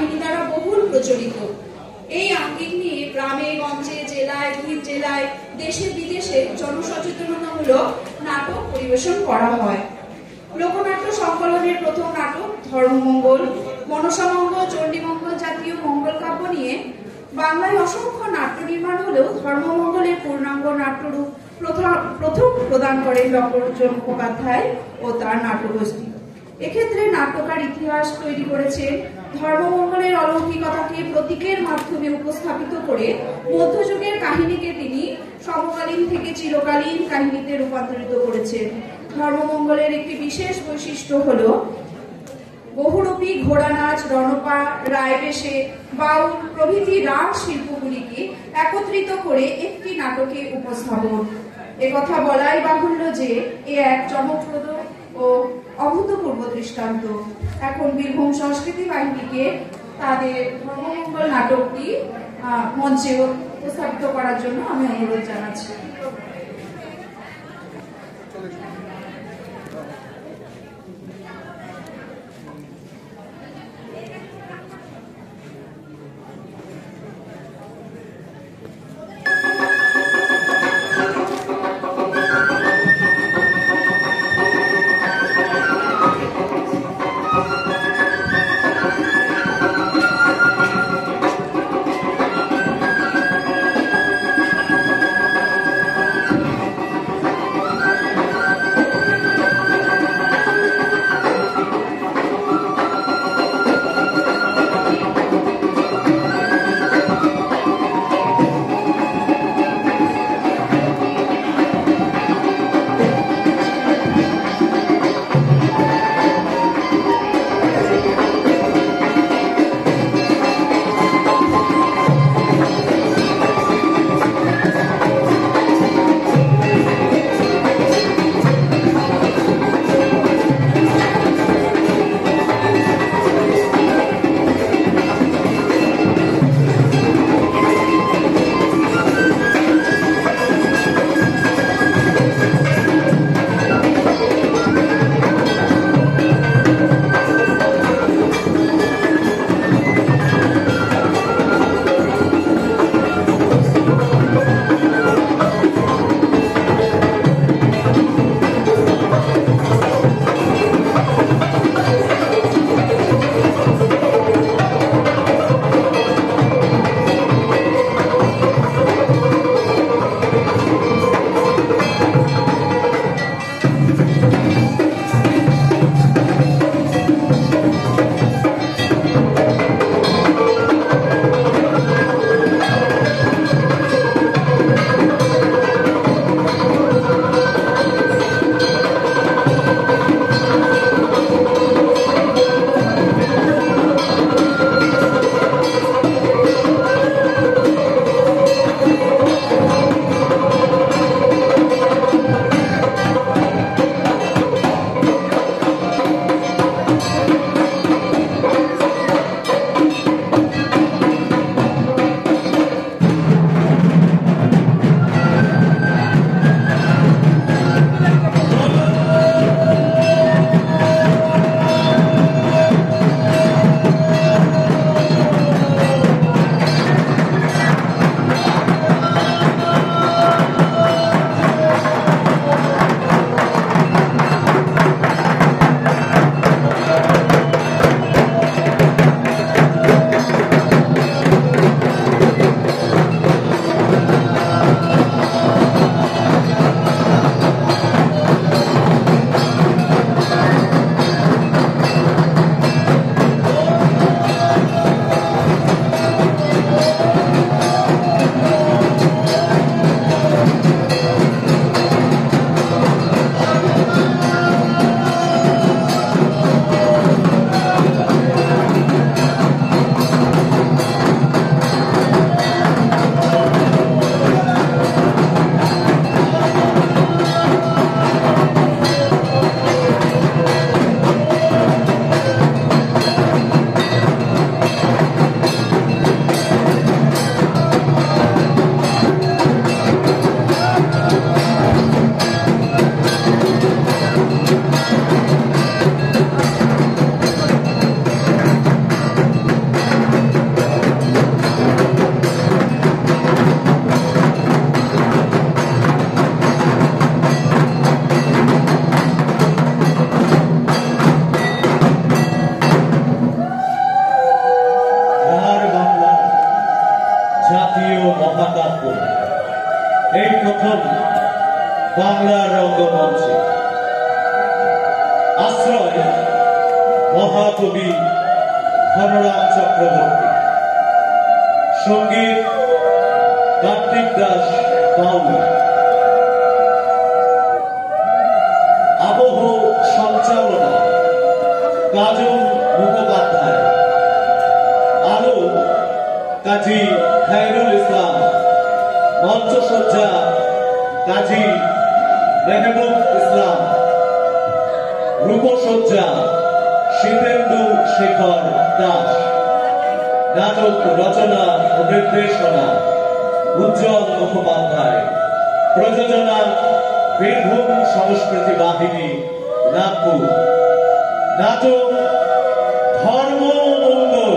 কাহিনী দ্বারা বহুল প্রচলিত। এই আঙ্গিক নিয়ে গ্রামে গঞ্জে, জেলায়, ভিন জেলায়, দেশে বিদেশে জনসচেতনতামূলক নাটক পরিবেশন করা হয়। লোকনাট্য সংকলনের প্রথম নাটক ধর্মমঙ্গল, মনসামঙ্গল, চণ্ডীমঙ্গল জাতীয় মঙ্গল কাব্য নিয়ে বাংলায় অসংখ্য নাট্য নির্মাণ হলেও ধর্মমঙ্গলের পূর্ণাঙ্গ নাট্যরূপ প্রথম প্রদান করেন ডক্টর মুখোপাধ্যায় ও তার নাট্যগোষ্ঠী। এক্ষেত্রে নাট্যকার ইতিহাস তৈরি করেছেন। ধর্মমঙ্গলের অলৌকিকতাকে প্রতীকের মাধ্যমে উপস্থাপিত করে মধ্যযুগের কাহিনীকে তিনি সমকালীন থেকে চিরকালীন কাহিনীতে রূপান্তরিত করেছেন। ধর্মমঙ্গলের একটি বিশেষ বৈশিষ্ট্য হলো বহুরূপী ঘোড়া নাচ, রণপা, রায়বেশে, বাউল প্রভৃতি রাগ শিল্পগুলিকে একত্রিত করে একটি নাটকে উপস্থাপন। একথা বলাই বাহুল্য যে এ এক চমকপ্রদ ও অভূতপূর্ব দৃষ্টান্ত। এখন বীরভূম সংস্কৃতি বাহিনীকে তাদের ধর্মমঙ্গল নাটকটি মঞ্চে উপস্থাপিত করার জন্য আমি অনুরোধ জানাচ্ছি। প্রথম বাংলার রঙ্গমঞ্চে। আশ্রয় মহাকবি ধনরাম চক্রবর্তী, সঙ্গীত কার্তিক দাস বাউল, আবহ সঞ্চালনা কাজল মুখোপাধ্যায়, আলো কাজী খায়রুল ইসলাম, মঞ্চসজ্জা কাজী মেহবুব ইসলাম, রূপসজ্জা শীতেন্দু শেখর দাস, নাটক রচনা ও নির্দেশনা উজ্জ্বল মুখোপাধ্যায়, প্রযোজনা বীরভূম সংস্কৃতি বাহিনী নাগপুর, নাটক ধর্মমঙ্গল।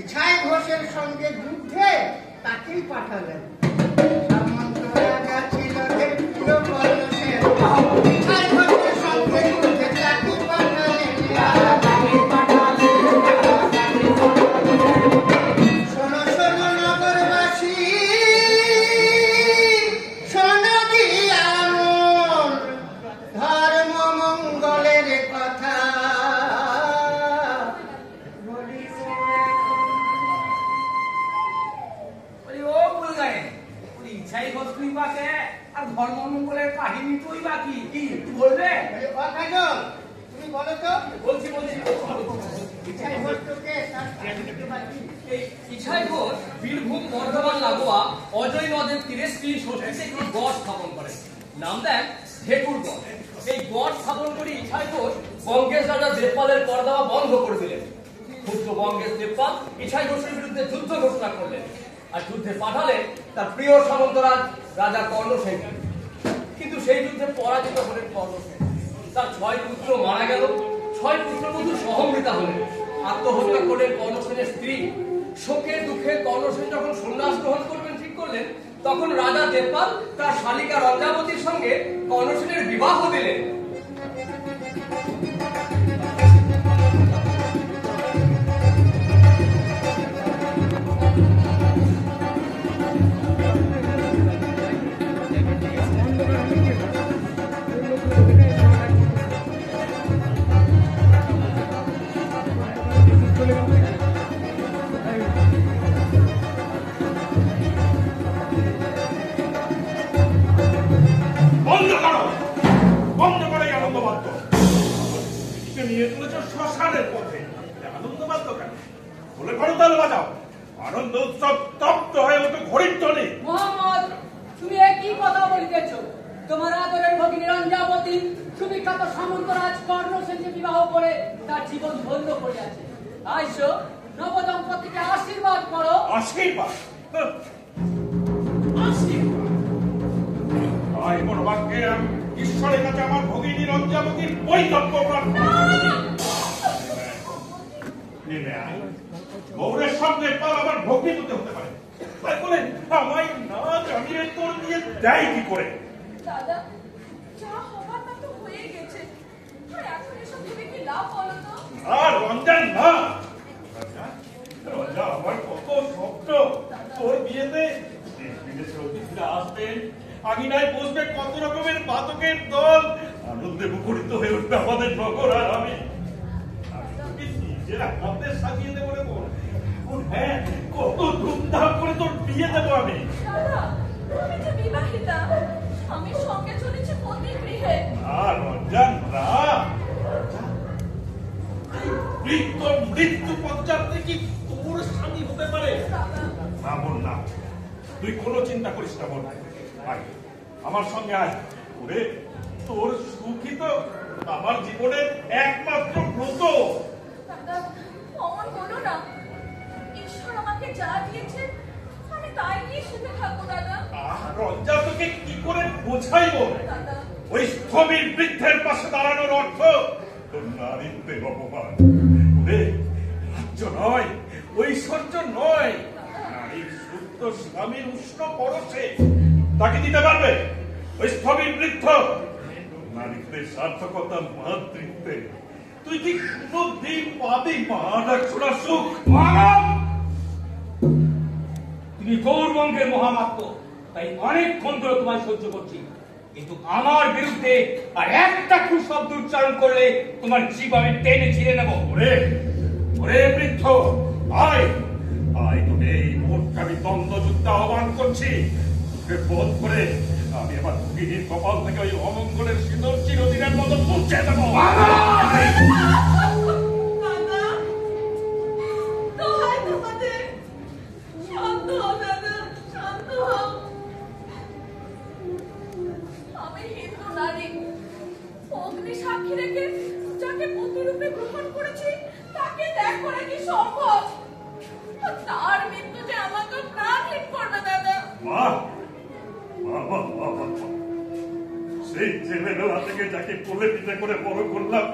ইছাই ঘোষের সঙ্গে যুদ্ধে তাকেই পাঠালেন। সামন্ত রাজা ছিল ঢের প্রিয় কর্ণসেন, ইছাই ঘোষের সঙ্গে যুদ্ধে তাকেই পাঠালেন। শোনো শোনো নগরবাসী, শোনো কি আমল ধর্ম মঙ্গলের কথা। আর ধর্মমঙ্গলের কাহিনী তুই বাকি কি বলবে? তুমি বলো তো। বলছি ইছাই ঘোষ বীরভূম বর্ধমান লাগোয়া অজয় নদের তীরে শ্রী ষষ্ঠীতে একটি গড় স্থাপন করেন, নাম দেন ঢেকুর গড়। এই গড় স্থাপন করে ইছাই ঘোষ বঙ্গেশ রাজা দেবপালের কর দেওয়া বন্ধ করে দিলেন। ক্ষুদ্র বঙ্গেশ দেবপাল ইছাই ঘোষের বিরুদ্ধে যুদ্ধ ঘোষণা করলেন আর যুদ্ধে পাঠালেন তার প্রিয় সামন্তরাজ রাজা কর্ণসেন। কিন্তু সেই যুদ্ধে পরাজিত হলেন কর্ণসেন। তার 6 পুত্র মারা গেল, 6 পুত্রবধূ সহমৃতা হলেন। আত্মহত্যা করলেন কর্ণসেনের স্ত্রী। শোকে দুঃখে কর্ণসেন যখন সন্ন্যাস গ্রহণ করবেন ঠিক করলেন, তখন রাজা দেবপাল তার শালিকা রঞ্জাবতীর সঙ্গে কর্ণসেনের বিবাহ দিলেন। নিয়ে চলেছ শ্মশানের পথে, আনন্দ বাদ্য কেন? বলে করতাল বাজাও, আনন্দ উৎসব তপ্ত হয়ে ওঠে ঘড়ির টনে। মোহাম্মদ তুমি একই কথা বলিতেছ। তোমার আদরের ভগিনী রঞ্জাবতী সুবিখ্যাত সামন্তরাজ কর্ণসেনকে বিবাহ করে তার জীবন ধন্য করিয়াছে। আইসো, নবদম্পতিকে আশীর্বাদ করো। আশীর্বাদ? আশীর্বাদ? তাই বড় বাক্যে আমি ঈশ্বরের কাছে আমার ভগিনী রঞ্জাবতীর বৈধব্য প্রার্থনা করছি। নেমে আয়, গৌরের সঙ্গে পাল আমার ভগ্নিপতি হতে পারে, তাই বলে আমায় না জানিয়ে তোর নিয়ে দেয় কি করে? দাদা, যা হবার তা তো হয়ে গেছে, আর এখন এসব ভেবে কি লাভ বলো তো? আর রঞ্জন না, রঞ্জন আমার কত স্বপ্ন, তোর বিয়েতে দেশ বিদেশের অতিথিরা আসবেন, আঙিনায় বসবে কত রকমের বাদকের দল, আনন্দে মুখরিত হয়ে উঠবে আমাদের নগর। আর আমি তোকে নিজের হাতে সাজিয়ে দেবো রে বোন। হ্যাঁ, কত ধুমধাম করে তোর বিয়ে দেবো আমি। দাদা, আমি যে বিবাহিতা, স্বামীর সঙ্গে চলেছি পতি গৃহে। আর রঞ্জন না, মৃত্যু পর্যাপ্তে কি তোর স্বামী হতে পারে? না বোন না, তুই কোনো চিন্তা করিস না বোন। আয়, আমার সঙ্গে আয়। ওরে, তোর সুখী তো আমার জীবনের একমাত্র ব্রত। দাদা, অমন বলো না, ঈশ্বর আমাকে যা দিয়েছে আমি তাই নিয়ে সুখে থাকবো। দাদা, রঞ্জা তোকে কি করে বোঝাইব? দাদা, ওই স্থবির বৃদ্ধের পাশে দাঁড়ানোর অর্থ তোর নারীত্বের অপমান। ওরে, রাজ্য নয়, ঐশ্বর্য নয়, নারীর সুস্থ স্বামীর উষ্ণ পরশে তাকে দিতে পারবে ওই স্থবির বৃদ্ধ। নারীত্বের সার্থকতা মাতৃত্বে। তুই কি কোনদিন পাবি মা ডাকছোড়া সুখ? তুমি গৌরবঙ্গের মহামাত্ম, তাই অনেকক্ষণ ধরে তোমায় সহ্য করছি, কিন্তু আমার বিরুদ্ধে আর একটা কুশব্দ উচ্চারণ করলে তোমার জীবনে টেনে ছিঁড়ে নেব। ওরে, ওরে বৃদ্ধ, আয় আয়, তোকে এই মুহূর্তে আমি দ্বন্দ্বযুদ্ধে আহ্বান করছি। তোকে বোধ করে আমি আমার ভগিনীর কপাল থেকে ওই অমঙ্গলের সিঁদুর চিরদিনের মতো মুছে দেবো। দাদা, দোহাই তোমাদের, শান্ত হও দাদা, শান্ত হও। আমি হিন্দু নারী, অগ্নি সাক্ষী রেখে যাকে পতিরূপে গ্রহণ করেছি তাকে ত্যাগ করা কি সম্ভব? আর তার মৃত্যু যে আমাকে প্রাণহীন করবে দাদা। মা, বাবা, বাবা, সেই ছেলেবেলা থেকে যাকে কোলে পিঠে করে বড় করলাম,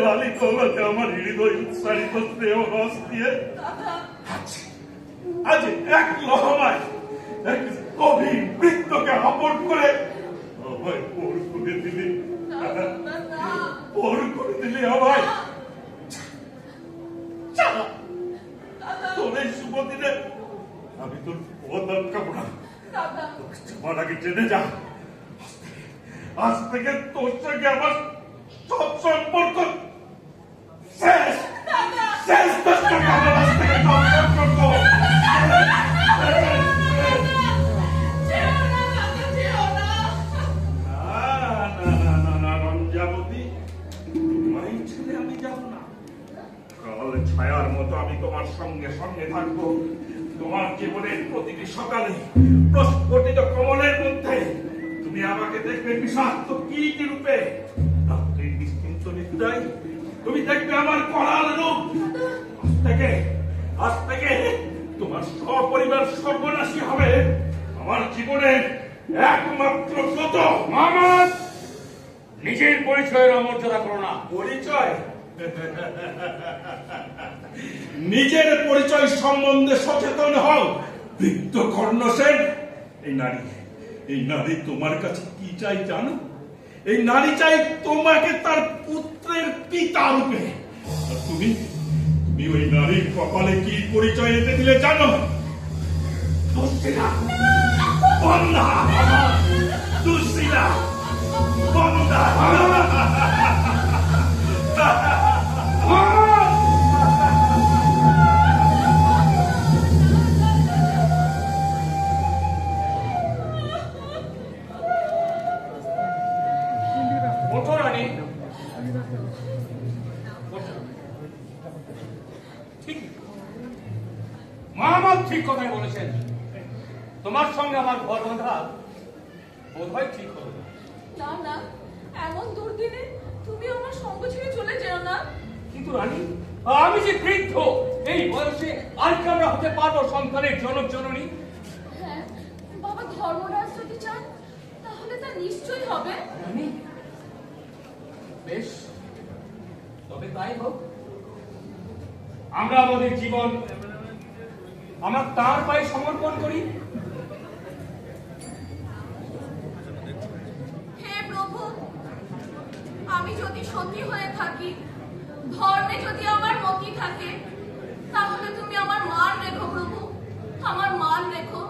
লালিত হলো যে আমার হৃদয় উৎসাহিত স্নেহ রস দিয়ে, দাদা, আজ এক লহমায় এক গভীর বৃত্তকে আপন করে আমায় পর করে দিলি, পর করে দিলি আমায়। তোর এই শুভ দিনে আমি তোর পদ আটকাবো না। দাদা, তোমার আগে জেনে যা, আজ থেকে তোর সঙ্গে আমার সব সম্পর্ক শেষ। শেষ, তোর সঙ্গে আমার আজ থেকে সম্পর্ক। রঞ্জাবতী, তোমার এই ছেলে আমি যাব না। কাল ছায়ার মতো আমি তোমার সঙ্গে সঙ্গে থাকবো। তোমার জীবনের প্রতিটি সকালে প্রস্ফুটিত কমলের মধ্যে তুমি আমাকে দেখবে বিষাক্ত কীট রূপে। রাত্রির নিশ্চিন্ত নিদ্রায় তুমি দেখবে আমার করাল রূপ। আজ থেকে তোমার সপরিবার সর্বনাশী হবে আমার জীবনের একমাত্র ব্রত। মামাত, নিজের পরিচয়ের অমর্যাদা করো না। পরিচয়? নিজের পরিচয় সম্বন্ধে সচেতন হও বৃদ্ধ কর্ণসেন। এই নারী তোমার কাছে কি চাই জানো? এই নারী চাই তোমাকে তার পুত্রের পিতা রূপে। আর তুমি ওই নারীর কপালে কি পরিচয় এতে দিলে জানো? দুশ্চিলা, বন্ধা, দুশ্চিলা, বন্ধা। ওঠো রানী, ঠিক মামাত ঠিক কথাই বলেছেন। তোমার সঙ্গে আমার ঘর বাঁধা বোধ হয় ঠিক হলো না। না না, এমন দুর্দিনে তুমি আমার সঙ্গ ছেড়ে চলে যেও না। কিন্তু রানী, আমি যে বৃদ্ধ, এই বয়সে আর কি আমরা হতে পারবো সন্তানের জনক জননী? হ্যাঁ, বাবা ধর্মরাজ যদি চান তাহলে তা নিশ্চয়ই হবে। রানী, বেশ, তবে তাই হোক। আমরা আমাদের জীবন আমরা তার পায়ে সমর্পণ করি। হে প্রভু, আমি যদি সতী হয়ে থাকি, ধর্মে যদি আমার মতি থাকে, তাহলে তুমি আমার মান রেখো প্রভু, আমার মান রেখো।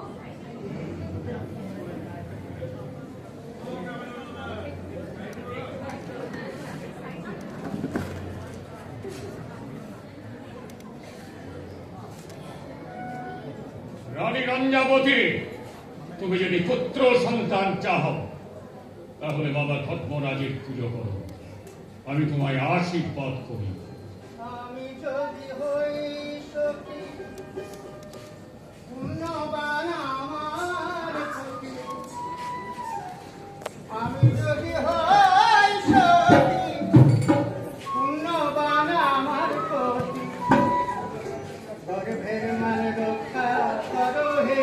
রানী রঞ্জাবতী, তুমি যদি পুত্র সন্তান চাও তাহলে বাবা ধর্মরাজের পুজো করো, আমি তোমায় আশীর্বাদ করি। আমি যদি হই সখী, পুণ্যবান আমার সখী। আমি যদি হই সখী, পুণ্যবান আমার সখী। গর্ভের মান রক্ষা করো হে।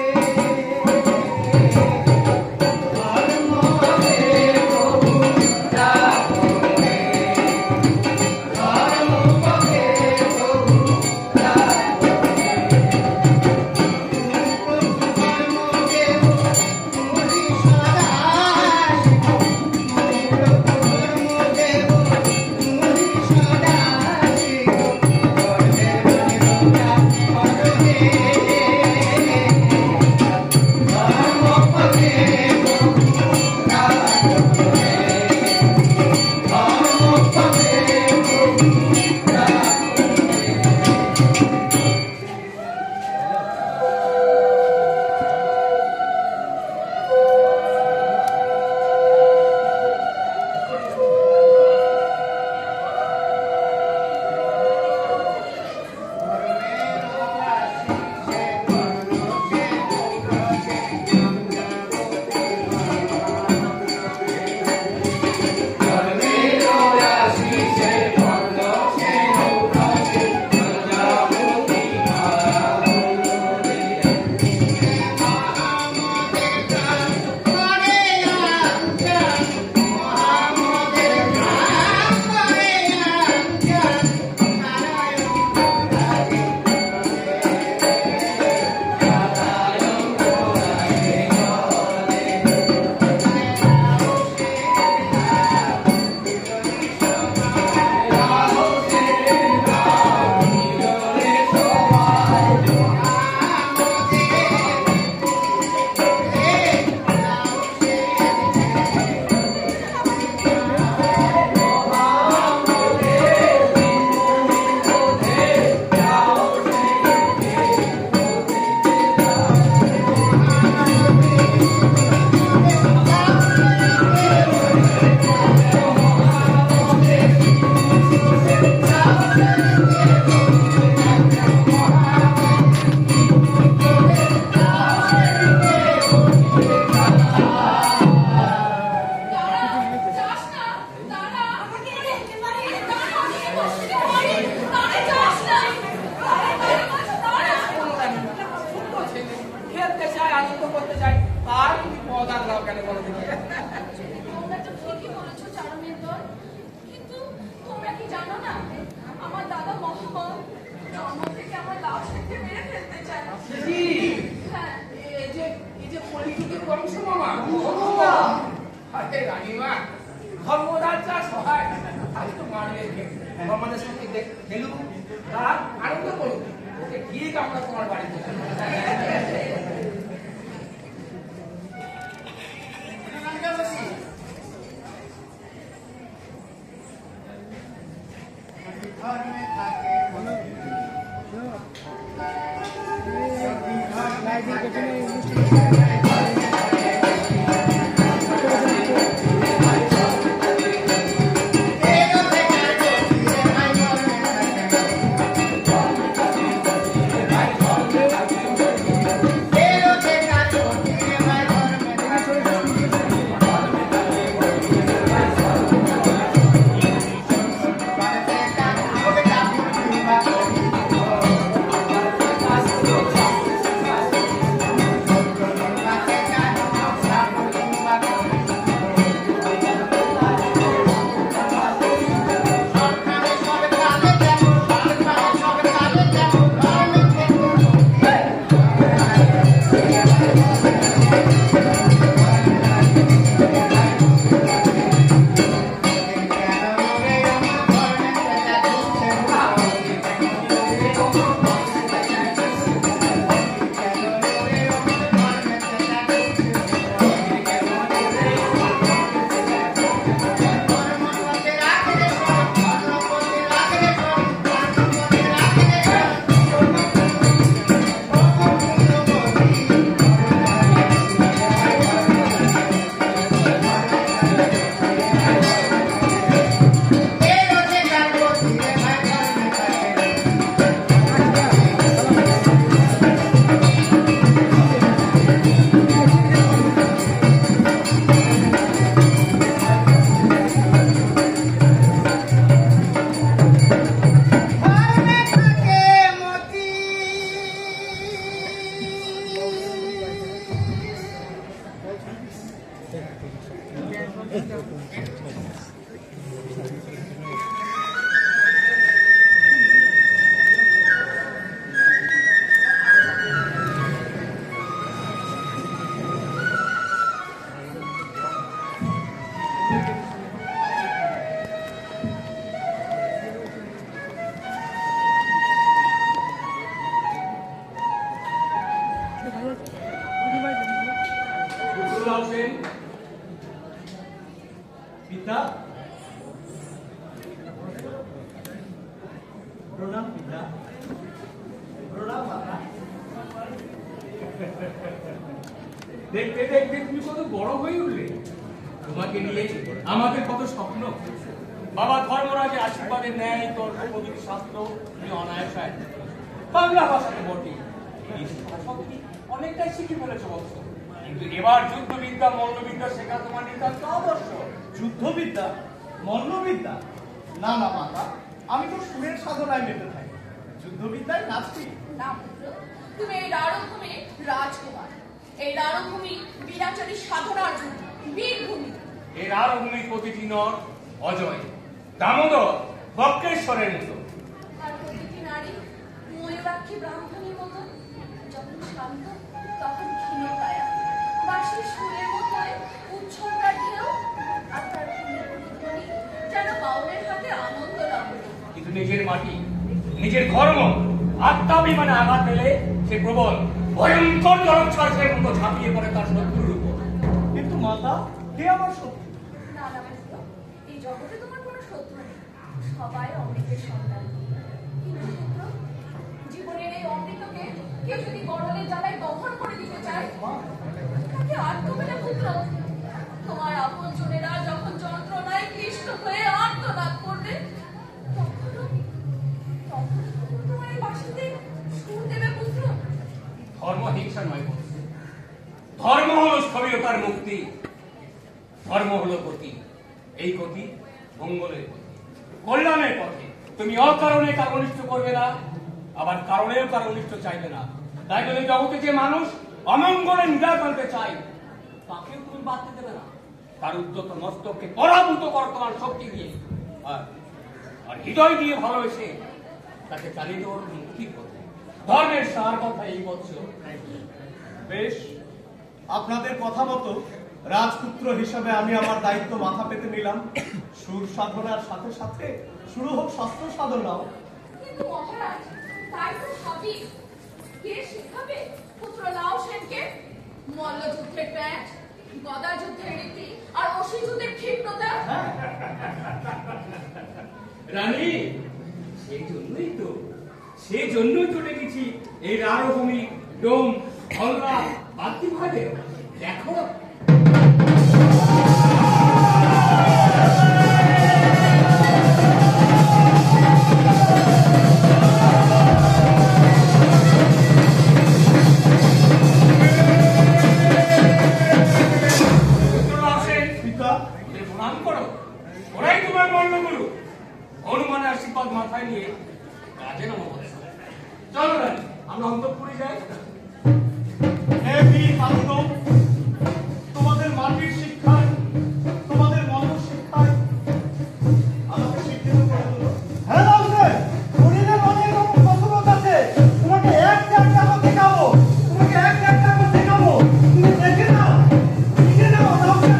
পিতা। প্রণাম মাতা। দেখতে দেখতে তুমি কত বড় হয়ে উঠলে। তোমাকে নিয়ে আমাদের কত স্বপ্ন। বাবা ধর্মরাজের আশীর্বাদের ন্যায় তোর পবিত্র শাস্ত্র তুমি অনায়াসায় বাংলা ভাষাতে বটে, অনেকটাই শিখে ফেলেছ বৎস। কিন্তু এবার যুদ্ধবিদ্যা মল্লবিদ্যা শেখা তোমার নিতান্ত আবশ্যক। যুদ্ধবিদ্যা, মল্লবিদ্যা? না না মাতা, আমি তো সুরের সাধনায় মেতে থাকি, যুদ্ধবিদ্যায় নাচছি না পুত্র, তুমি এই রাঢ়ভূমি রাজকুমার। এই রাঢ়ভূমি বিরাচারী সাধনার ভূমি, বীরভূমি। এই রাঢ়ভূমির প্রতিটি নর অজয়, দামোদর, বক্রেশ্বরের মতো। আর প্রতিটি নারী ময়ূরাক্ষী ব্রাহ্মণীর মতো, যখন শান্ত তখন ক্ষীণকায়া, বাঁশির সুরের মতোই উচ্ছ্বসিত ঢেউ, আর তার ধ্বনি যেন বাউলের হাতে আনন্দ লাভে। কিন্তু নিজের মাটি, নিজের ধর্ম, আত্মাভিমানে আঘাত পেলে সে প্রবল ভয়ঙ্কর জলোচ্ছ্বাসের মতো ঝাঁপিয়ে পড়ে তার শত্রুর উপর। কিন্তু মাতা, কে আমার শত্রু? না না পুত্র, এই জগতে তোমার কোনো শত্রু নেই, সবাই অমৃতের সন্তান। কিন্তু পুত্র, জীবনের এই অমৃতকে কেউ যদি গরলের জ্বালায় দহন করে দিতে চায়, তাকে আর করবে না পুত্র। তোমার আপন জনেরা যখন যন্ত্রণায় ক্লিষ্ট হয়ে আর্তনাদ করবে, তখনও তোমার এই বাঁশিতে সুর দেবে পুত্র। ধর্ম হিংসা নয় বৎস। ধর্ম হলো স্থবিরতার মুক্তি, ধর্ম হলো গতি। এই গতি মঙ্গলের পথে, কল্যাণের পথে। তুমি অকারণে কারো অনিষ্ট করবে না, আবার কারণেও কারো অনিষ্ট চাইবে না। তাই বলে জগতে যে মানুষ অমঙ্গলে নিদান আনতে চাই, তাকেও তুমি বাঁধতে দেবে না। তার উদ্যত মস্তককে পরাভূত করো তোমার শক্তি দিয়ে, আর হৃদয় দিয়ে ভালোবেসে তাকে চালিয়ে দেওয়ার মুক্তির পথে। ধর্মের সার কথা এই বৎস। বেশ, আপনাদের কথা মতো রাজপুত্র হিসাবে আমি আমার দায়িত্ব মাথা পেতে নিলাম। সুর সাধনার সাথে সাথে শুরু হোক শস্ত্র সাধনাও। কিন্তু মহারাজ, তাই তো ভাবি, কে শেখাবে পুত্র লাও সেনকে মল্লযুদ্ধের প্যাঁচ, গদা যুদ্ধের রীতি, আর অসি যুদ্ধের ক্ষিপ্রতা? রানী, সেই জন্যই তো ডেকেছি এই রাঢ়ভূমি ডোম হলরা বাতি ভাগে। দেখো প্রণাম করো, ওরাই তোমার মল্লগুরু। হনুমানের আশীর্বাদ মাথায় নিয়ে কাজে নামো। চলো রানী, আমরা অন্তঃপুরে যাই। হে বীর বান্ধব, তোমাদের মাটির শিক্ষায়, তোমাদের মনের শিক্ষায় আমাকে শিক্ষিত করে দিল। হ্যাঁ লাউসেন, শরীরে অনেক রকম কসরত আছে, তোমাকে একটা দেখাবো, তোমাকে একটা দেখাবো, তুমি দেখে নাও, শিখে নাও লাউসেন।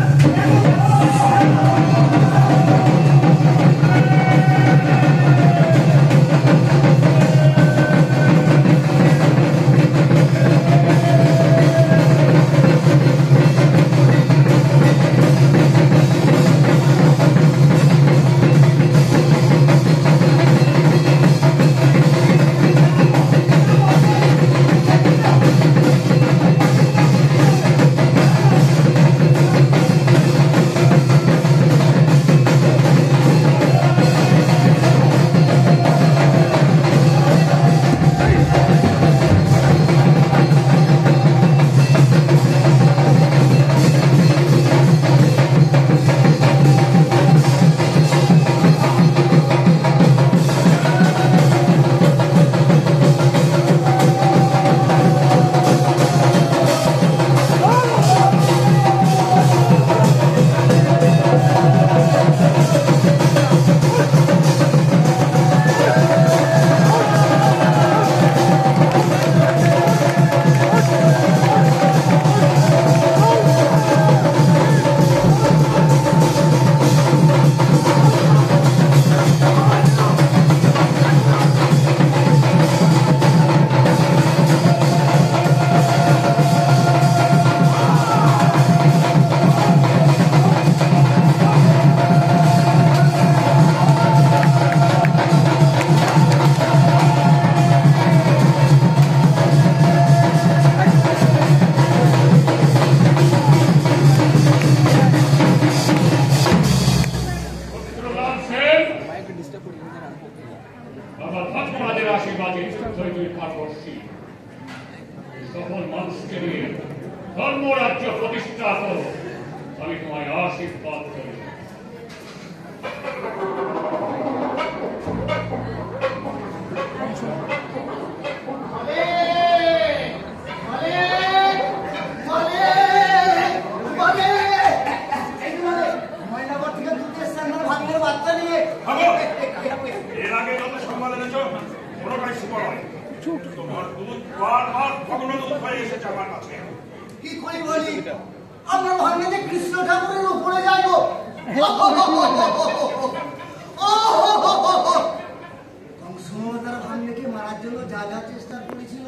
কাজে যুদ্ধই তুই পারদর্শী। সকল মানুষকে নিয়ে ধর্মরাজ্য প্রতিষ্ঠা করো, আমি তোমায় আশীর্বাদ করি। এর আগে যত সংবাদ এনেছ কোনোটাই সুফল হয়। তোমার দুধ বারবার ভগ্নদূত হয়ে এসেছে আমার কাছে। কি করি বলি, আমরা ভাবলে যে কৃষ্ণ ঠাকুরের উপরে যাইব। কংসমতার ভাগ্নেকে মারার জন্য যা যা চেষ্টা করেছিল,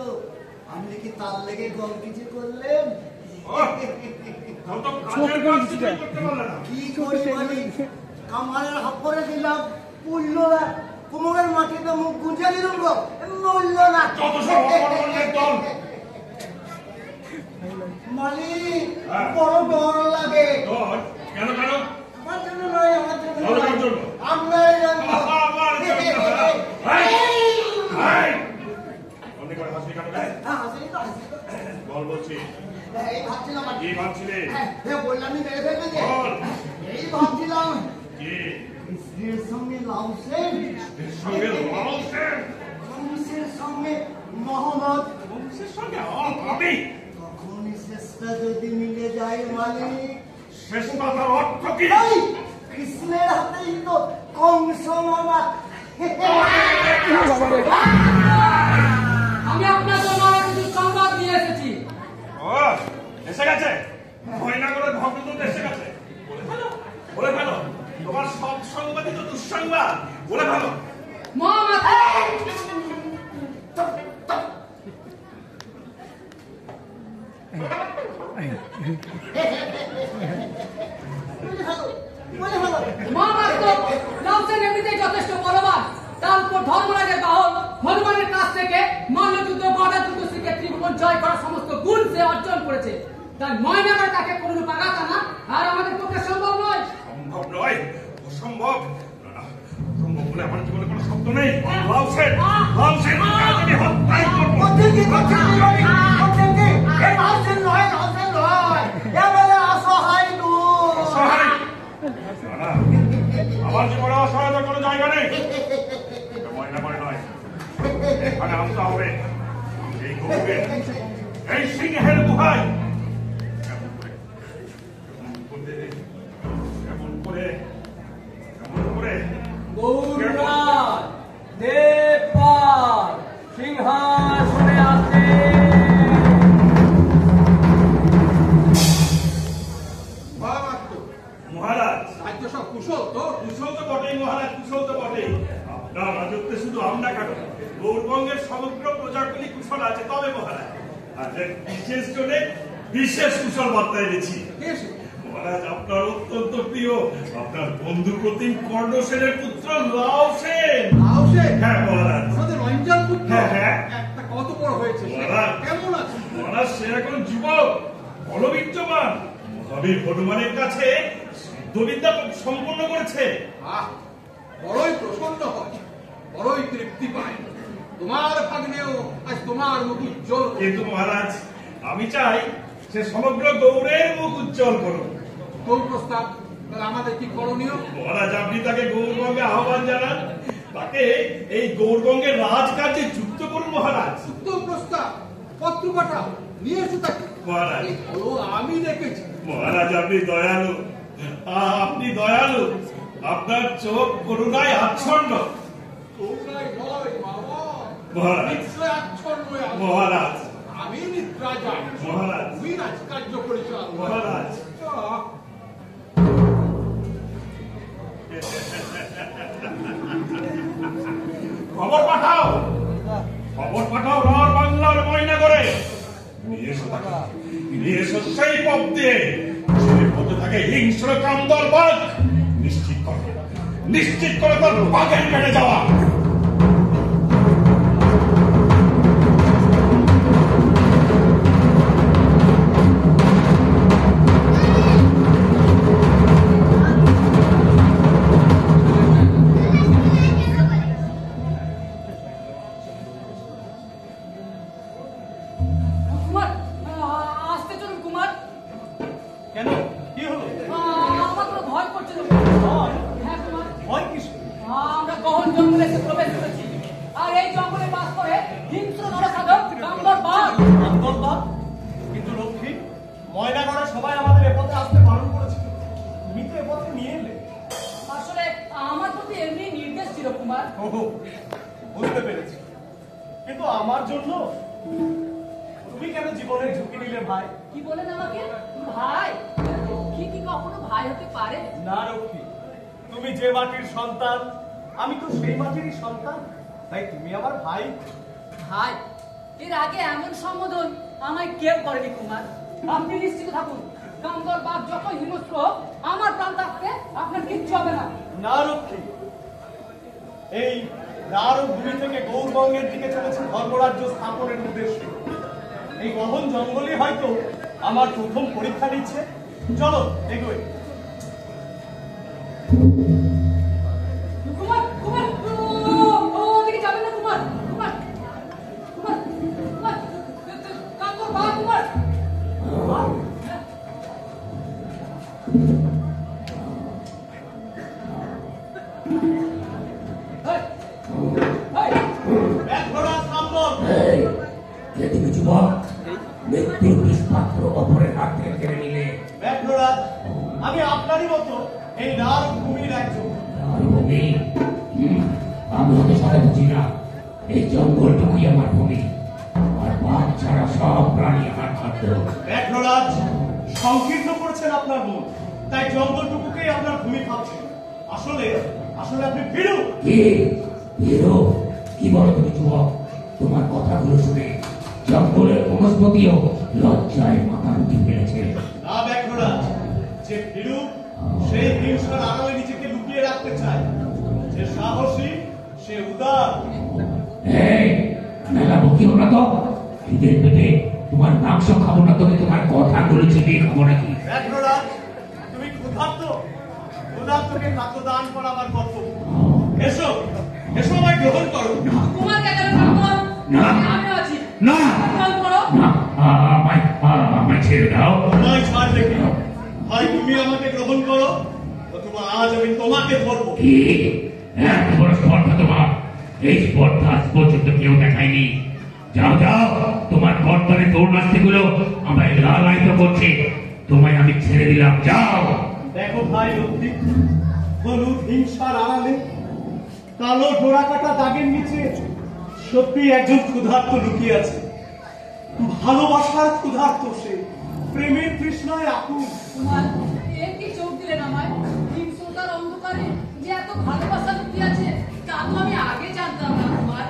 আপনি কি তার লেগে কম কিছু করলেন? কি করি বলি, কামারের হাপড়ে দিলাম, পুড়ল না। কোমরের মাটিতে মুখ গুঁজে দিলাম, মরল না। মালিক, বড় ডর লাগে। কেন কেন? আমার জন্য নয়, আমার জন্য। আপনার জন্য। বল বলছি। এই ভাবছিলাম, কি ভাবছিলে? বললাম মেরে ফেলবে যে। এই ভাবছিলাম কি কৃষ্ণের সঙ্গে লাউসেন, কংসের সঙ্গে মোহাম্মদ, কংসের সঙ্গে আমি। তখন শেষটা যদি মিলে যায় মালিক, শেষ কথার অর্থ কি? কৃষ্ণের হাতেই তো কংস মামা। আমি আপনার জন্য কিছু সংবাদ নিয়ে এসেছি। ও এসে গেছে, ভয়না করে ভগ্নদূত এসে গেছে। বলে ফেলো, তোমার সব সংবাদই তো দুঃসংবাদ। বলে ফেলো। যথেষ্ট বলবান, তার উপর ধর্মরাজের বাহন হনুমানের কাছ থেকে মল্লযুদ্ধ, গদা যুদ্ধ শিখে ত্রিভুবন জয় করার সমস্ত গুণ সে অর্জন করেছে। তাই ময়নাবার তাকে কোনো পাগাত আনা আর আমাদের পক্ষে সম্ভব নয়। সম্ভব নয়, অসম্ভব। সম্ভব বলে আমার জীবনে কোনো শব্দ নেই। লাউসেন, লাউসেন আমি হত্যাই করব। আমার জীবনে অসহায়তা কোনো জায়গা নেই। ময়না করে নয়, এখানে আসতে হবে এই গৌরের, এই সিংহের গুহায়। গৌররাজ দেবপাল সিংহাসনে আছে। মহারাজ, রাজ্য সব কুশল তো? কুশল তো বটেই মহারাজ, কুশল তো বটেই। আপনার রাজত্বে শুধু আমরা কেন, গৌরবঙ্গের সমগ্র প্রজাগুলি কুশল আছে। তবে মহারাজ, আজ বিশেষ জনে বিশেষ কুশল বার্তা এনেছি। মহারাজ, আপনার অত্যন্ত প্রিয়, আপনার বন্ধু প্রতিম কর্ণ সেনের পুত্র লাউসেন। লাউসেন? হ্যাঁ মহারাজ। আমাদের রঞ্জন পুত্র? হ্যাঁ হ্যাঁ। একটা কত বড় হয়েছে, কেমন আছে? মহারাজ, সে এখন যুবক, বলবিদ্যমান, মহাবীর হনুমানের কাছে যুদ্ধবিদ্যা সম্পন্ন করেছে। বড়ই প্রসন্ন হয়, বড়ই তৃপ্তি পায়। তোমার ভাগ্নেও আজ তোমার মুখ উজ্জ্বল। কিন্তু মহারাজ, আমি চাই সে সমগ্র গৌড়ের মুখ উজ্জ্বল করুন। কোন প্রস্তাব? তাহলে আমাদের কি করণীয়? মহারাজ, আপনি তাকে গৌরবঙ্গে আহ্বান জানান, তাকে এই গৌরবঙ্গের রাজকার্যে যুক্ত করুন মহারাজ। উত্তম প্রস্তাব, পত্র পাঠাও, নিয়ে এসো তাকে। মহারাজ, আমি দেখেছি। মহারাজ, আপনি দয়ালু, আপনি দয়ালু, আপনার চোখ করুণায় আচ্ছন্ন। করুণায় নয় বাবা, মহারাজ, নিশ্চয় আচ্ছন্ন। মহারাজ, আমি নিদ্রা যাই। মহারাজ, তুমি রাজকার্য পরিচালনা। মহারাজ, খবর পাঠাও, খবর পাঠাও রর বাংলার ময়না করে নিয়ে এসো তাকে, নিয়ে এসো সেই পথ দিয়ে যে পথে থাকে হিংস্র কামদর বাঘ। নিশ্চিত করে তার বাঘের পেটে যাওয়া। ওহো, বুঝতে পেরেছি। কিন্তু আমার জন্য তুমি কেন জীবনের ঝুঁকি নিলে ভাই? কি বলেন আমাকে ভাই? রক্ষী কি কখনো ভাই হতে পারে? না রক্ষী, তুমি যে মাটির সন্তান আমি তো সেই মাটিরই সন্তান, তাই তুমি আমার ভাই। ভাই, এর আগে এমন সম্বোধন আমায় কেউ করেনি কুমার। আপনি নিশ্চিত থাকুন, কামদর বাপ যত হিংস্র হোক, আমার প্রাণ থাকতে আপনার কিচ্ছু হবে না। না রক্ষী, এই দ্বারক ভূমি থেকে গৌরবঙ্গের দিকে চলেছে ধর্মরাজ্য স্থাপনের উদ্দেশ্যে। এই গহন জঙ্গলই হয়তো আমার প্রথম পরীক্ষা নিচ্ছে। চলো এগোই। কুমার, কুমার, ওদিকে যাবেন না কুমার। কুমার, কুমার, কুমার, কামদর বাপ কুমার। আমি আপনারই মতো এই দ্বারক ভূমির একজন। আমি হতে সাথে বুঝি না, এই জঙ্গলটুকুই আমার ভূমি, আর বাঘ ছাড়া সব প্রাণী আমার খাদ্য। ব্যাঘ্ররাজ, সংকীর্ণ করেছেন আপনার মন, তাই জঙ্গলটুকুকেই আপনার ভূমি ভাবছেন। আসলে আসলে আপনি ভীরু। কি ভীরু? কি বলো তুমি যুবক? তোমার কথাগুলো শুনে জঙ্গলের বনস্পতিও লজ্জায় মাথা উঠে ফেলেছে। না ব্যাঘ্ররাজ, যে ভীরু সেই হিংসার আড়ালে নিজেকে লুকিয়ে রাখতে চায়, যে সাহসী সে উদার। এই মেলা বকিও না তো, খিদের পেটে তোমার মাংস খাবো না, তবে তোমার কথাগুলো চিবিয়ে খাবো নাকি? ব্যাঘ্ররাজ, তুমি ক্ষুধার্ত, ক্ষুধার্তকে খাদ্য দান করা আমার কর্তব্য। এসো এসো, আমায় গ্রহণ করো। কুমার কে দেবেন না কুমার? না। আমি আছি। না গ্রহণ করো। না, আমায় ছেড়ে দাও। আমায় ছাড় দেখি, হয় তুমি আমাকে গ্রহণ করো অথবা আজ আমি তোমাকে ধরবো। কি এত বড় স্পর্ধা তোমার? এই স্পর্ধা আজ পর্যন্ত কেউ দেখায়নি। যাও যাও, তোমার কর্তারে দৌড়নাস্তি গুলো আমায় লালায়িত করছে, তোমায় আমি ছেড়ে দিলাম, যাও। দেখো ভাই রক্তি, হলুদ হিংসার আড়ালে কালো ডোরা কাটা দাগের নিচে সত্যি একজন ক্ষুধার্ত লুকিয়ে আছে। ভালোবাসার ক্ষুধার্ত সে, প্রেমের তৃষ্ণায় আকুল। কুমার, এর কি চোখ দিলেন আমায়? হিংস্রতার অন্ধকারে যে এত ভালোবাসা লুকিয়ে আছে, তা তো আমি আগে জানতাম না কুমার।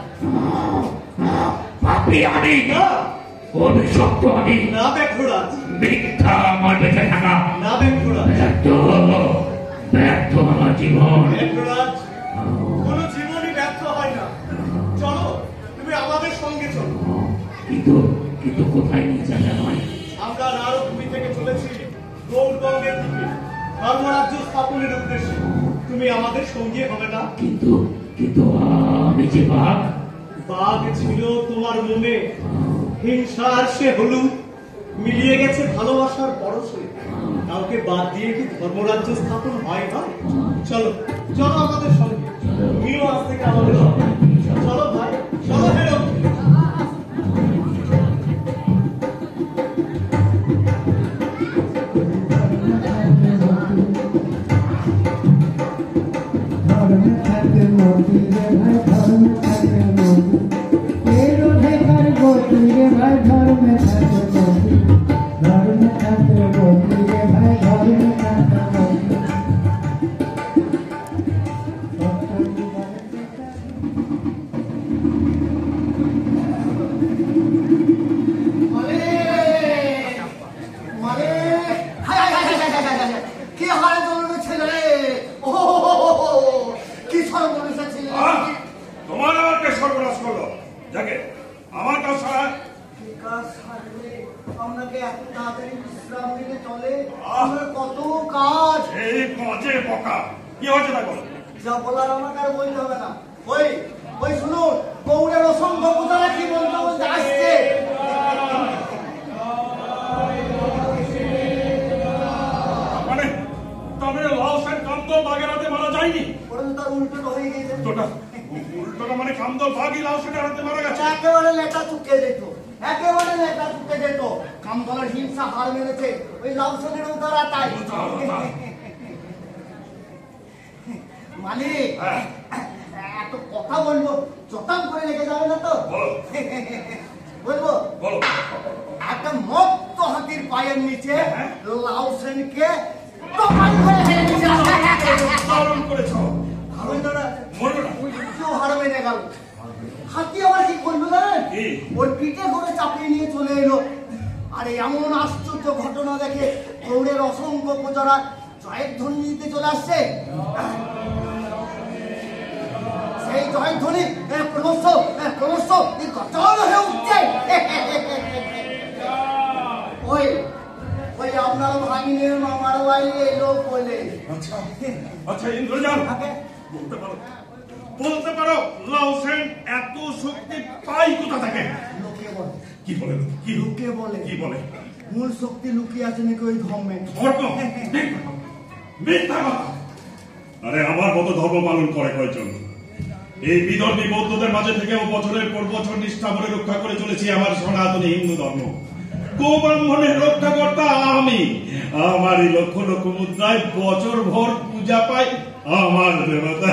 পাপী আমি না, অভিশপ্ত আমি না ব্যাঘ্ররাজ, মিথ্যা আমার বেঁচে থাকা, না ব্যাঘ্ররাজ, ব্যর্থ আমার জীবন। ব্যাঘ্ররাজ, কোন জীবনই ব্যর্থ হয় না। চলো, তুমি আমাদের সঙ্গে চলো। কিন্তু কিন্তু কোথায় নিয়ে যাবে আমায়? আমরা নারকভূমি থেকে চলেছি গৌরবঙ্গের দিকে ধর্মরাজ্য স্থাপনের উদ্দেশ্যে। তুমি আমাদের সঙ্গী হবে না? কিন্তু কিন্তু আমি যে বাঘ। বাঘ ছিল তোমার মনে, হিংসার সে হলুদ মিলিয়ে গেছে ভালোবাসার পরশে। কাউকে বাদ দিয়ে কি ধর্মরাজ্য স্থাপন হয় না? চলো চলো আমাদের সঙ্গে, তুমিও আজ থেকে আমাদের সঙ্গে চলো ভাই, চলো হেরো। তোমার আবার কে সর্বনাশ করলো? যাকে আমার কাজ ছাড়া আপনাকে এত তাড়াতাড়ি বিশ্রাম দিলে চলে? আমার কত কাজ। এই কাজে বকা কি হয়েছে তা বলো। যা বলার আমাকে আর বলতে হবে না। ওই ওই শুনুন, গৌড়ের অসংখ্য কোথায় কি বলতে বলতে আসছে। মানে তবে লাউসের কান্ত বাঘের হাতে মারা যায়নি? ওটা তো তার উল্টোটা হয়ে গেছে। উল্টোটা মানে কান্ত বাঘই লাউসের হাতে মারা গেছে? একেবারে লেটা চুকে যেত, একেবারে লেটা চুকে যেত। কামতলার হিংসা হার মেরেছে ওই লাউসেনের উদারা তাই। মালিক, একটা কথা বলবো, চটাম করে রেখে যাবে না তো? বলবো একটা মস্ত হাতির পায়ের নিচে লাউসেনকে দোকান করে ফেলে দিয়েছে। পালন করেছো হার মেরে গেল। হাতি আবার কি করলো জানেন? ওর পিঠে করে চাপিয়ে নিয়ে চলে এলো। আরে এমন আশ্চর্য ঘটনা দেখে গৌড়ের অসংখ্য প্রজারা জয়ের ধ্বনি দিতে চলে আসছে। সেই জয়ের ধ্বনি ক্রমশ ক্রমশ গজল হয়ে উঠছে। ওই ওই আপনার ভাগিনের মামার বাড়ি এলো বলে। আচ্ছা ইন্দ্রজাল, বলতে পারো লাউসেন এত শক্তি পাই কোথা থেকে? লোকে বলে। কি বলে? কি লোকে বলে? কি বলে? মূল শক্তি লুকিয়ে আছে নাকি ওই ধর্মে। আরে আমার মতো ধর্ম পালন করে কয়জন? এই বিদর্ভী বৌদ্ধদের মাঝে থেকে বছরের পর বছর নিষ্ঠা ভরে রক্ষা করে চলেছি আমার সনাতনী হিন্দু ধর্ম। গোব্রাহ্মণের রক্ষাকর্তা আমি। আমারই লক্ষ লক্ষ মুদ্রায় বছর ভর পূজা পাই আমার দেবতা।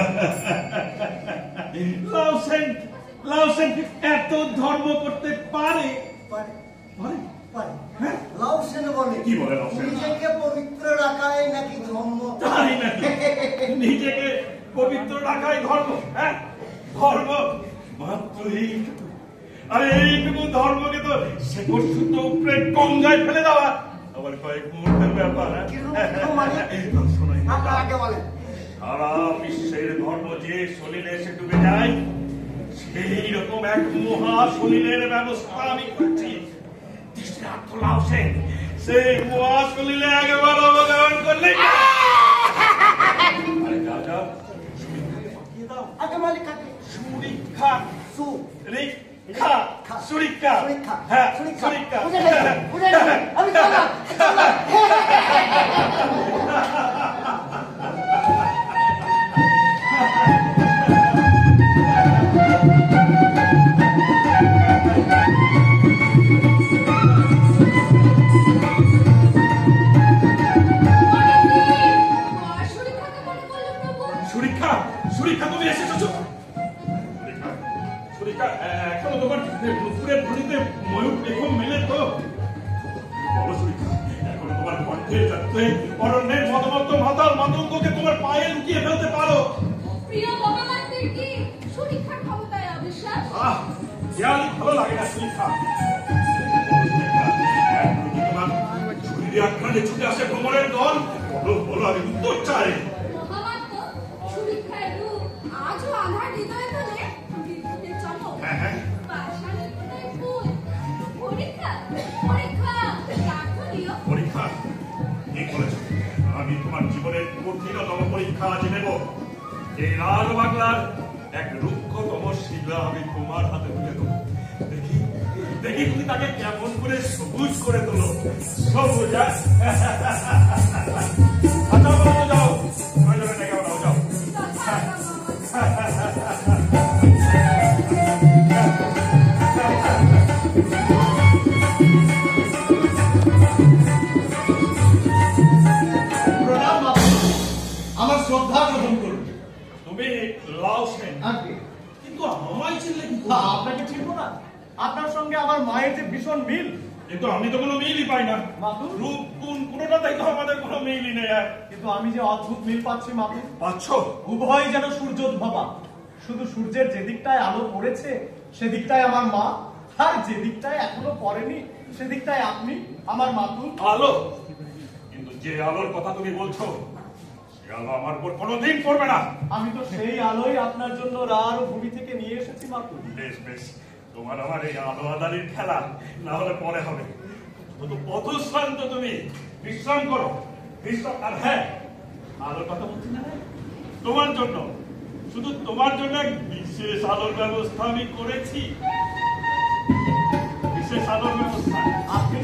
লাউসেন লাউসেন এত ধর্ম করতে পারে? লাউসেন বলে। কি বলে লাউসেন? নিজেকে পবিত্র রাখাই নাকি ধর্ম? তাই নাকি? নিজেকে পবিত্র রাখাই ধর্ম? হ্যাঁ, ধর্ম মাত্র এইটুকু। আরে এইটুকু ধর্মকে তো শেকড় সূত্র উপরে গঙ্গায় ফেলে দেওয়া আবার কয়েক মুহূর্তের ব্যাপার। সারা বিশ্বের ধর্ম যে সলিলে এসে ডুবে যায়, সেই রকম এক মহা সলিলের ব্যবস্থা আমি করছি। সেই মহা সলিলে একবার অবগাহন করলে সুরিক্ষা সুরিক্ষা সুরিক্ষা হ্যাঁ সুরিক্ষা। সুরিক্ষা সুরিক্ষা তুমি এসেছো? সুরিক্ষা এখনো তোমার নুপুরের ধ্বনিতে ময়ূর এখন মেলে তো? বলো সুরিক্ষা, এখনো তোমার কণ্ঠে যাতে অরণ্যের মদমত্ত মাতাল মাতঙ্গকে তোমার পায়ে লুকিয়ে ফেলতে পারো? প্রিয় ভগবানদের কি সুরিক্ষার ক্ষমতায় অবিশ্বাস? দেয়ালি ভালো লাগে না সুরিক্ষা। শরীরে আক্রান্তে ছুটে আসে ভ্রমণের দল, বলো বলো আমি উত্তর চাই। মহামাত্ম সুরিক্ষার রূপ আজও আধার হৃদয়ে তোলে বিদ্যুতের চমক। পাষাণের ফুল পরীক্ষা পরীক্ষা প্রার্থনীয় পরীক্ষা ঠিক বলেছ। আমি তোমার জীবনের কঠিনতম পরীক্ষা আজ নেব। এই লাল বাংলার এক রুক্ষতম শিলা আমি তোমার হাতে তুলে দেবো। দেখি দেখি তুমি তাকে কেমন করে সবুজ করে তোলো। সবুজ আচ্ছা বলো যাও, প্রয়োজনে ডেকে ওঠাও, যাও। আমার শ্রদ্ধা গ্রহণ করুন। তুমি লাউসেন, কিন্তু আমায় চিনলে কি? আপনাকে চিনবো না? আপনার সঙ্গে আমার মায়ের যে ভীষণ মিল, কিন্তু আমি তো কোনো মিলই পাই না। রূপ গুণ কোনোটাতেই তো আমাদের কোনো মিলই নেই। কিন্তু আমি যে অদ্ভুত মিল পাচ্ছি মাতু। পাচ্ছ? উভয় যেন সূর্যোদ্ভবা। শুধু সূর্যের যে দিকটায় আলো পড়েছে সেদিকটায় আমার মা, আর যে দিকটায় এখনো পড়েনি সেদিকটায় আপনি আমার মাতু। আলো? কিন্তু যে আলোর কথা তুমি বলছো সে আলো আমার উপর কোনোদিন পড়বে না। আমি তো সেই আলোই আপনার জন্য রার ভূমি থেকে নিয়ে এসেছি মাতু। বেশ বেশ, তোমার আমার এই আলো আদারির খেলা না হলে পরে হবে। শুধু পথশ্রান্ত তুমি বিশ্রাম করো, বিশ্রাম। আর হ্যাঁ, আলোর কথা বলছি না তোমার জন্য, শুধু তোমার জন্য এক বিশেষ আলোর ব্যবস্থা আমি করেছি। বিশেষ আলোর ব্যবস্থা আপনি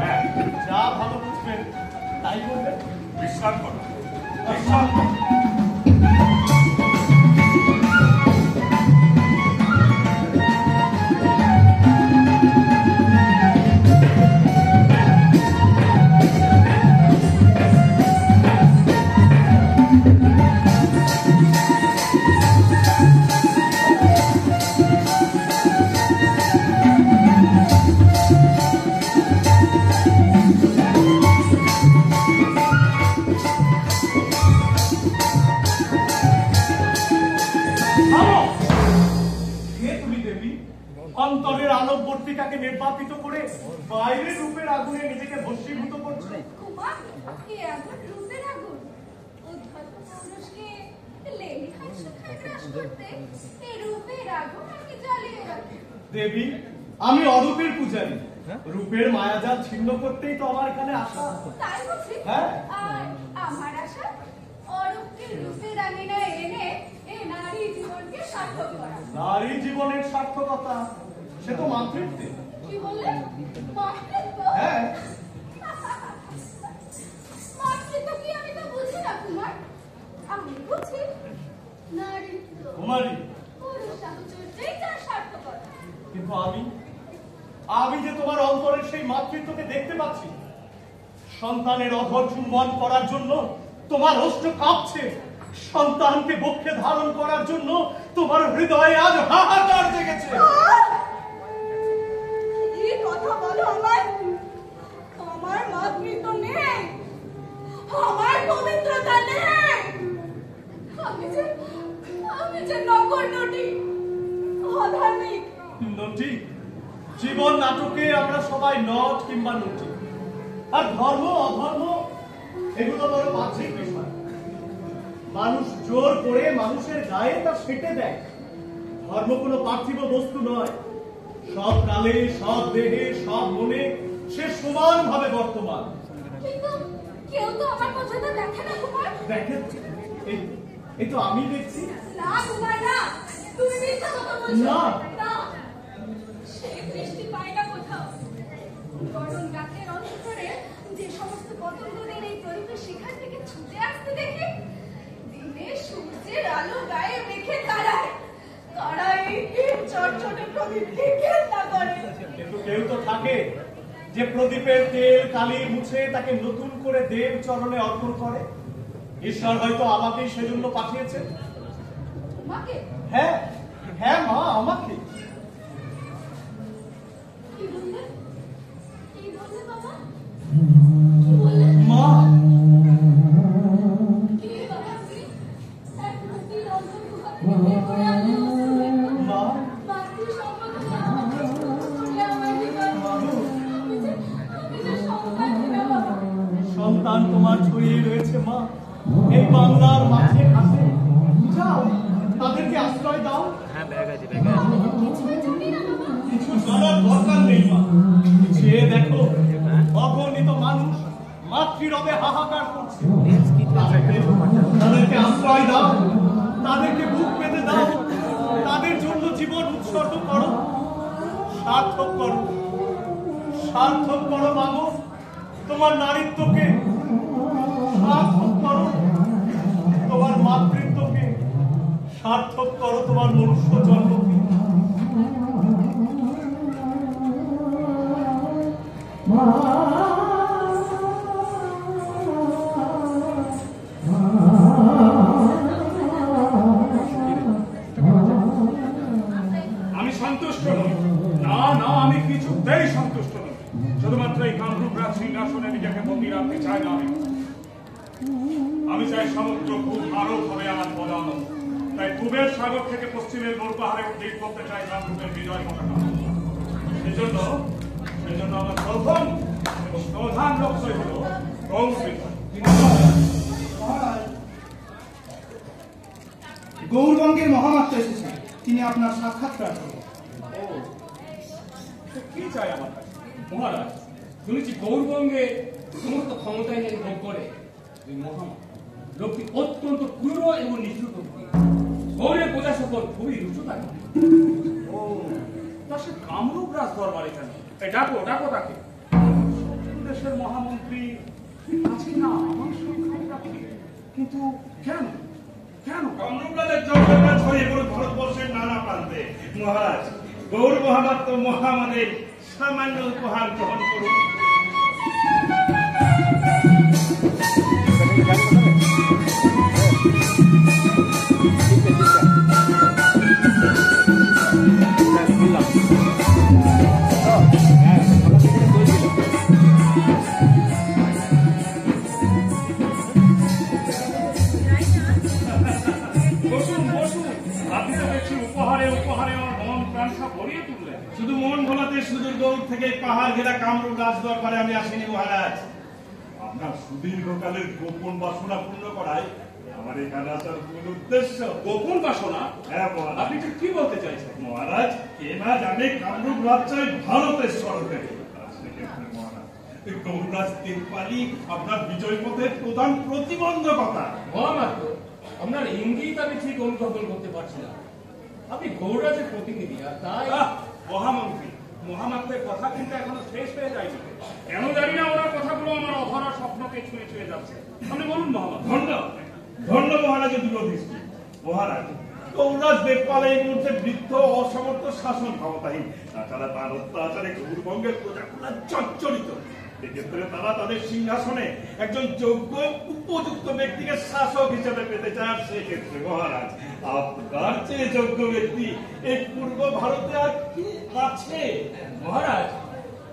হ্যাঁ, যা ভালো বুঝবেন তাই বলবেন। বিশ্রাম করো, বিশ্রাম করো। অন্তরের আলোকবর্তিকাকে নির্বাপিত করে বাইরের রূপের আগুনে নিজেকে ভস্মীভূত করছে। কুমার, এ আগুন রূপের আগুন। উদ্ধত পুরুষকে লেলিহান সুখায় গ্রাস করতে এ রূপের আগুন আমি জ্বালিয়ে রাখি। দেবী, আমি অরূপের পূজারী। রূপের মায়াজাল ছিন্ন করতেই তো আমার এখানে আসা। তাই বুঝি? হ্যাঁ। আর আমার আশা অরূপকে রূপের আঙিনায় এনে এ নারী জীবনকে সার্থক করা। নারী জীবনের সার্থকতা সে তো মাতৃত্বে। কি বললে? মাতৃত্ব? হ্যাঁ। মাতৃত্ব কি আমি তো বুঝি না কুমার। আমি বুঝি নারীত্ব। কুমারী, পুরুষ সাহচর্যই তার সার্থকতা। কিন্তু আমি যে তোমার অন্তরের সেই মাতৃত্বকে দেখতে পাচ্ছি। সন্তানের অধর চুম্বন করার জন্য তোমার অষ্ট কাঁপছে। সন্তানকে বক্ষে ধারণ করার জন্য তোমার হৃদয়ে আজ হাহাকার জেগেছে। এই কথা বলো আমার মাতৃত্ব নেই, আমার পবিত্রতা নেই। আমি যে নগর নটি, অধার্মিক। নটি? জীবন নাটকে আমরা সবাই নট কিংবা নটি। আর ধর্ম অধর্ম এগুলো বড় বাহ্যিক বিষয়। মানুষ জোর করে মানুষের গায়ে তা সেটে দেয়। ধর্ম কোনো পার্থিব বস্তু নয়। সব কালে, সব দেহে, সব মনে সে সমানভাবে বর্তমান। কিন্তু কেউ তো আমার পর্যন্ত দেখে না কুমার। দেখেন, এই তো আমি দেখছি। না কুমার না, তুমি মিথ্যা কথা বলছো। না। সেই দৃষ্টি পাই না কোথাও। গরম রাতের অন্ধকারে যে সমস্ত পতঙ্গদের এই প্রদীপের শিখার থেকে ছুটে আসতে দেখি, দিনে সূর্যের আলো গায়ে মেখে তারা এই চটচটে প্রদীপকে ঘেন্না করে। কিন্তু কেউ তো থাকে যে প্রদীপের তেল কালি মুছে তাকে নতুন করে দেব চরণে অর্পণ করে। ঈশ্বর হয়তো আমাকেই সেজন্য পাঠিয়েছে। তোমাকে? হ্যাঁ হ্যাঁ মা, আমাকে। কি বললে? কি বললে বাবা? কি বললে? মা, কি বাবা আপনি? এক নদীর অন্তর্গুহা থেকে বের করে আনলে অস্ত্র। মা, মাতৃ সম্পর্কে আমার প্রশ্ন করলে আমায় দিবার। আমি যে সন্তানহীনা বাবা। সন্তান তোমার ছড়িয়ে রয়েছে মা, এই বাংলার মাঝে ঘাসে। যাও, তাদেরকে আশ্রয় দাও। কিছুই জানি না বাবা। কিছু জানার দরকার নেই মা। যে দেখো, অগণিত মানুষ মাতৃরবে হাহাকার করছে। তাদেরকে আশ্রয় দাও, তাদেরকে বুক পেতে দাও, তাদের জন্য জীবন উৎসর্গ করো। সার্থক করো, সার্থক করো মাগো তোমার নারীত্বকে। সার্থক করো তোমার মাতৃত্বকে। সার্থক করো তোমার মনুষ্য জন্মকে। আমি সন্তুষ্ট নই। না না, আমি কিছুতেই সন্তুষ্ট নই। শুধুমাত্র এই কামরূপ রাজ সিংহাসনে নিজেকে বন্দী রাখতে চাই না। আমি চাই সমুদ্র খুব আরো হবে আমার প্রধান। তাই পূবের সাগর থেকে পশ্চিমের গোল পাহাড়ে উদ্যোগ করতে চাই কামরূপের বিজয় পতাকা। সেজন্য আমার প্রথম এবং প্রধান লক্ষ্যই হল গৌরবঙ্গের মহামাত্র এসেছেন, তিনি আপনার সাক্ষাৎ প্রার্থী। কি চাই আমার কাছে? মহারাজ, শুনেছি গৌরবঙ্গে সমস্ত ক্ষমতায় নিয়ে ভোগ করে এই মহামাত্র লোকটি অত্যন্ত ক্রূর এবং নিষ্ঠুর ব্যক্তি। গৌরের প্রজা সকল খুবই রুষ্ট থাকে। ও, তা সে কামরূপ রাজ দরবারে কেন? ডাকো ডাকো তাকে। দেশের মহামন্ত্রী আছে না আমার সঙ্গে, কিন্তু কেন কেন? কামরূপ রাজের জগৎটা ছড়িয়ে পড়ে ভারতবর্ষের নানা প্রান্তে। মহারাজ, গৌর মহামাত্র মহামাদের সামান্য উপহার গ্রহণ করুন। বসুন বসুন, আপনি তো দেখছি উপহারে উপহারে আমার মন প্রাণ সব ভরিয়ে তুললেন। সুদূর গৌড় থেকে পাহাড় ঘেরা কামরূপ রাজ দরবারে আমি আসিনি মহারাজ। আপনার সুদীর্ঘকালের গোপন বাসনা পূর্ণ করায় আমার এখানে আসার মূল উদ্দেশ্য। গোপন বাসনা? হ্যাঁ মহারাজ। আপনি ঠিক কি বলতে চাইছেন? মহারাজ কে না জানে কামরূপ রাজ্য ভারতের স্বরূপে। গৌররাজ তেজপালি আপনার বিজয় পথের প্রধান প্রতিবন্ধকতা। মহামাত্র, আপনার ইঙ্গিত আমি ঠিক অনুধাবন করতে পারছি না। আপনি গৌররাজের প্রতিনিধি, আর তাই মহামন্ত্রী, মহামাত্রের কথা কিন্তু এখনো শেষ হয়ে যায়নি। কেন জানি না ওনার কথাগুলো আমার অধরা স্বপ্নকে ছুঁয়ে ছুঁয়ে যাচ্ছে। আপনি বলুন মহামাত্র। ধন্য মহারাজের দূরদৃষ্টি। মহারাজ গৌররাজ দেবপাল এই মুহূর্তে বৃদ্ধ অসমর্থ শাসন ক্ষমতাহীন। তাছাড়া তার অত্যাচারে গৌরবঙ্গের প্রজাগুলা জর্জরিত। এক্ষেত্রে তারা তাদের সিংহাসনে একজন যোগ্য উপযুক্ত ব্যক্তিকে শাসক হিসেবে পেতে চান। সেক্ষেত্রে মহারাজ আপনার চেয়ে যোগ্য ব্যক্তি এই পূর্ব ভারতে আর কি আছে? মহারাজ,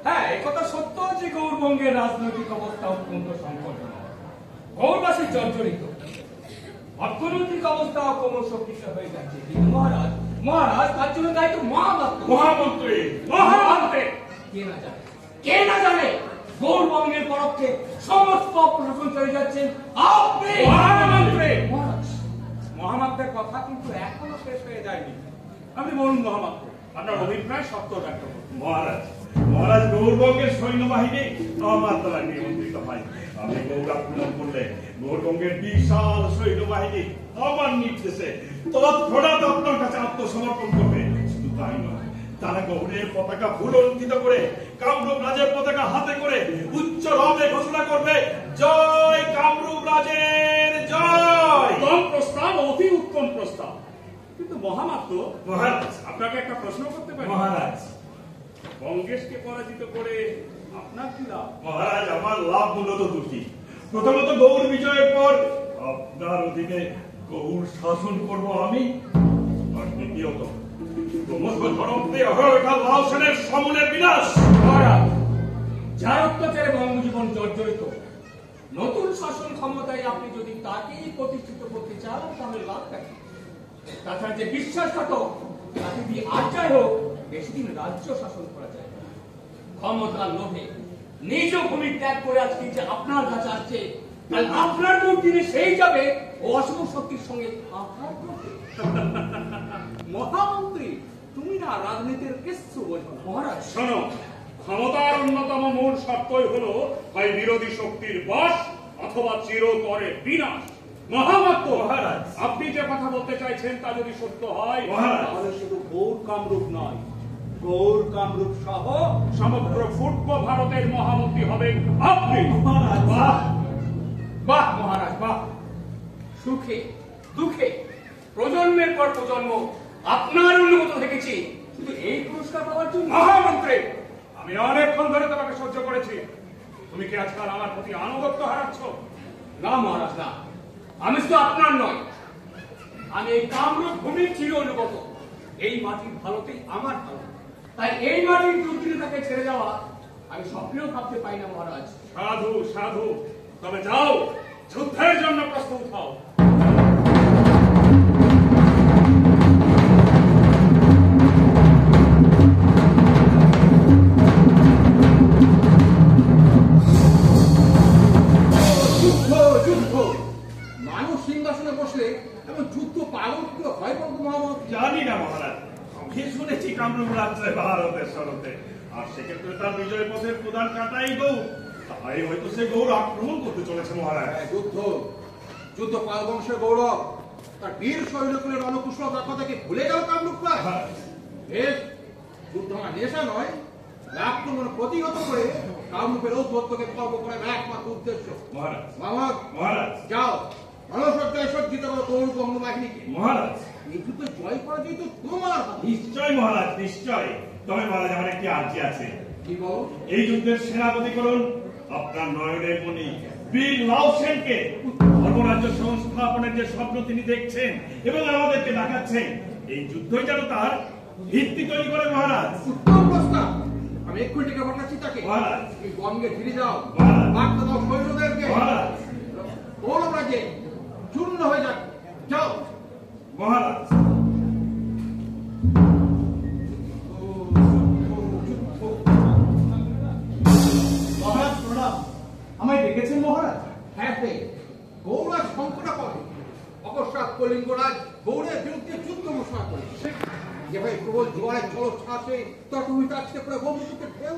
হ্যাঁ, একথা সত্য যে গৌরবঙ্গের রাজনৈতিক অবস্থা অত্যন্ত সংকটজনক। গৌরবাসী জর্জরিত, অর্থনৈতিক অবস্থা ক্রমশ শক্তিশা হয়ে যাচ্ছে। কিন্তু মহারাজ, মহারাজ তার জন্য দায়িত্ব মহামাত্র। মহামন্ত্রী, মহামন্ত্রী কে না জানে গৌরবঙ্গের পরক্ষে সমস্ত প্রশাসন চলে যাচ্ছেন আপনি। মহামন্ত্রী, মহামাত্রের কথা কিন্তু এখনো শেষ হয়ে যায়নি। আপনি বলুন মহামাত্র, আপনার অভিপ্রায় সত্য ব্যক্ত করুন। মহারাজ গৌরবঙ্গের সৈন্যবাহিনী আমার দ্বারা নিয়ন্ত্রিত হয়। আমি গৌরাক্রমণ করলে গৌরবঙ্গের বিশাল সৈন্যবাহিনী আমার নির্দেশে তৎক্ষণাৎ আপনার কাছে আত্মসমর্পণ করবে। শুধু তাই নয়, তারা গৌড়ের পতাকা ভুলণ্ঠিত করে কামরূপ রাজের পতাকা হাতে করে উচ্চ রবে ঘোষণা করবে, জয় কামরূপ রাজের জয়। উত্তম প্রস্তাব, অতি উত্তম প্রস্তাব। কিন্তু মহামাত্র, মহারাজ আপনাকে একটা প্রশ্ন করতে পারি? মহারাজ, কংগ্রেসকে পরাজিত করে আপনার কি লাভ? মহারাজ আমার লাভ মূলত দুটি। প্রথমত গৌড় বিজয়ের পর আপনার অধীনে গৌড় শাসন করব আমি, আর দ্বিতীয়ত সমস্ত ধর্মকে অহরকা লাল সেনের সমূলের বিনাশ। মহারাজ, যার অত্যাচারে বঙ্গজীবন জর্জরিত, নতুন শাসন ক্ষমতায় আপনি যদি তাকেই প্রতিষ্ঠিত করতে চান তাহলে লাভ থাকে। তাছাড়া যে বিশ্বাসঘাতক, তাকে দিয়ে আর যাই হোক বেশি দিন রাজ্য শাসন করা যায় না। ক্ষমতার লোভে নিজ ভূমি ত্যাগ করে আজকে যে আপনার কাছে আসছে, কাল আপনার দুর্দিনে সেই যাবে ও অশুভ শক্তির সঙ্গে আঘাত করবে। মহামন্ত্রী, তুমি না রাজনীতির কিচ্ছু বোঝো না। মহারাজ শোনো, ক্ষমতার অন্যতম মূল শর্তই হলো হয় বিরোধী শক্তির বশ অথবা চিরতরে বিনাশ। মহামাত্র, মহারাজ, আপনি যে কথা বলতে চাইছেন তা যদি সত্য হয়, মহারাজ, তাহলে শুধু গৌড় কামরূপ নয়, গৌড় কামরূপ সহ সমগ্র পূর্ব ভারতের মহামন্ত্রী হবেন আপনি। মহারাজ, বাহ বাহ মহারাজ, বাহ। সুখে দুঃখে প্রজন্মের পর প্রজন্ম আপনার অনুগত থেকেছি শুধু এই পুরস্কার পাওয়ার জন্য। মহামন্ত্রী, আমি অনেকক্ষণ ধরে তোমাকে সহ্য করেছি। তুমি কি আজকাল আমার প্রতি আনুগত্য হারাচ্ছ? না মহারাজ, না। আমি শুধু আপনার নয়, আমি এই কামরূপ ভূমির চির অনুগত। এই মাটির ভালোতেই আমার ভালো, তাই এই মাটির দুর্দিনটাকে ছেড়ে যাওয়া আমি স্বপ্নেও ভাবতে পাই না মহারাজ। সাধু সাধু, তবে যাও, যুদ্ধের জন্য প্রস্তুত হও। মানুষ সিংহাসনে বসলে এবং যুদ্ধ পাগল করে ভয় করবো মহামত? জানি না মহারাজ, আমি শুনেছি কামরূপ রাজ্য ভারতের স্বরূপে, আর সেক্ষেত্রে তার বিজয় পথের প্রধান কাটাই গৌড়। তাই হয়তো সে গৌড় আক্রমণ করতে চলেছে মহারাজ। যুদ্ধ যুদ্ধ পাল বংশের গৌরব, তার বীর সৈন্যকুলের রণকুশলতার কথাকে ভুলে গেল কামরূপ রাজ। বেশ, যুদ্ধ আমার নেশা নয়, আক্রমণ প্রতিহত করে কামরূপের ঔদ্ধত্যকে খর্ব করে একমাত্র উদ্দেশ্য। মহারাজ, মহারাজ, যাও রণসজ্জায় সজ্জিত করো গৌড় বঙ্গ বাহিনীকে। মহারাজ, এই যুদ্ধে জয় পরাজয় তো তোমার হাতে। নিশ্চয় মহারাজ, নিশ্চয়। তবে মহারাজ, আমার একটি আর্জি আছে। কি বল? এই যুদ্ধের সেনাপতি করুন আপনার নয়নের মণি বীর লাও সেনকে। ধর্মরাজ্য সংস্থাপনের যে স্বপ্ন তিনি দেখছেন এবং আমাদেরকে দেখাচ্ছেন, এই যুদ্ধই যেন তার ভিত্তি তৈরি করে মহারাজ। উত্তম প্রস্তাব, আমি এক্ষুনি ডেকে পাঠাচ্ছি তাকে। মহারাজ, এই বঙ্গে ফিরে যাও, মহারাজ, বার্তা দাও সৈন্যদেরকে মহারাজ, গৌরব রাজ্যে চূর্ণ হয়ে যাক। যাও মহারাজ। যুদ্ধ আসে তখন তুমি তার সাথে পুরো বন্ধুকে ঢেউ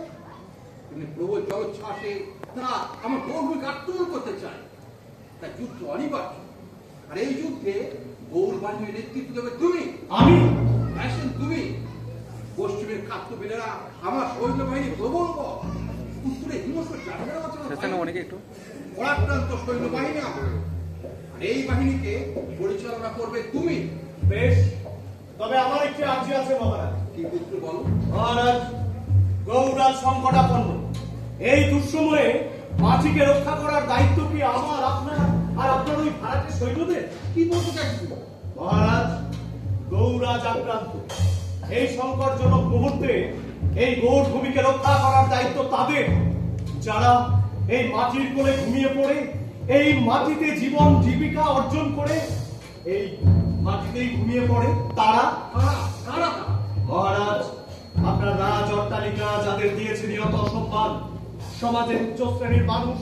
তুমি প্রবল জলোচ্ছ্বাসে তারা আমার গৌরবকে আক্রমণ করতে চায়। তাই যুদ্ধ অনিবার্য। আর এই যুদ্ধে গৌর বাহিনীর নেতৃত্ব দেবে তুমি। আমি আসেন তুমি। পশ্চিমের খাদ্যবিলেরা আমার সৈন্যবাহিনী প্রবল, উত্তরে হিংস্র অনেকে একটু পরাক্রান্ত সৈন্যবাহিনী আমার। আর এই বাহিনীকে পরিচালনা করবে তুমি। বেশ, তবে আমার একটি আর্জি আছে মহারাজ। কি পুত্র বলো? মহারাজ, গৌরাজ সংকটাপন্ন। এই দুঃসময়ে মাটিকে রক্ষা করার দায়িত্ব কি আমার, আপনার আর আপনার ওই ভাড়াটের সৈন্যদের? কি বলতে চাইছি? মহারাজ, গৌরাজ আক্রান্ত। এই সংকটজনক মুহূর্তে এই গৌর ভূমিকে রক্ষা করার দায়িত্ব তাদের, যারা এই মাটির কোলে ঘুমিয়ে পড়ে এই মাটিতে জীবন জীবিকা অর্জন করে এই মাটিতেই ঘুমিয়ে পড়ে তারা। মহারাজ, আপনার রাজ অট্টালিকা যাদের দিয়েছে নিয়ত সম্মান, সমাজের উচ্চ শ্রেণীর মানুষ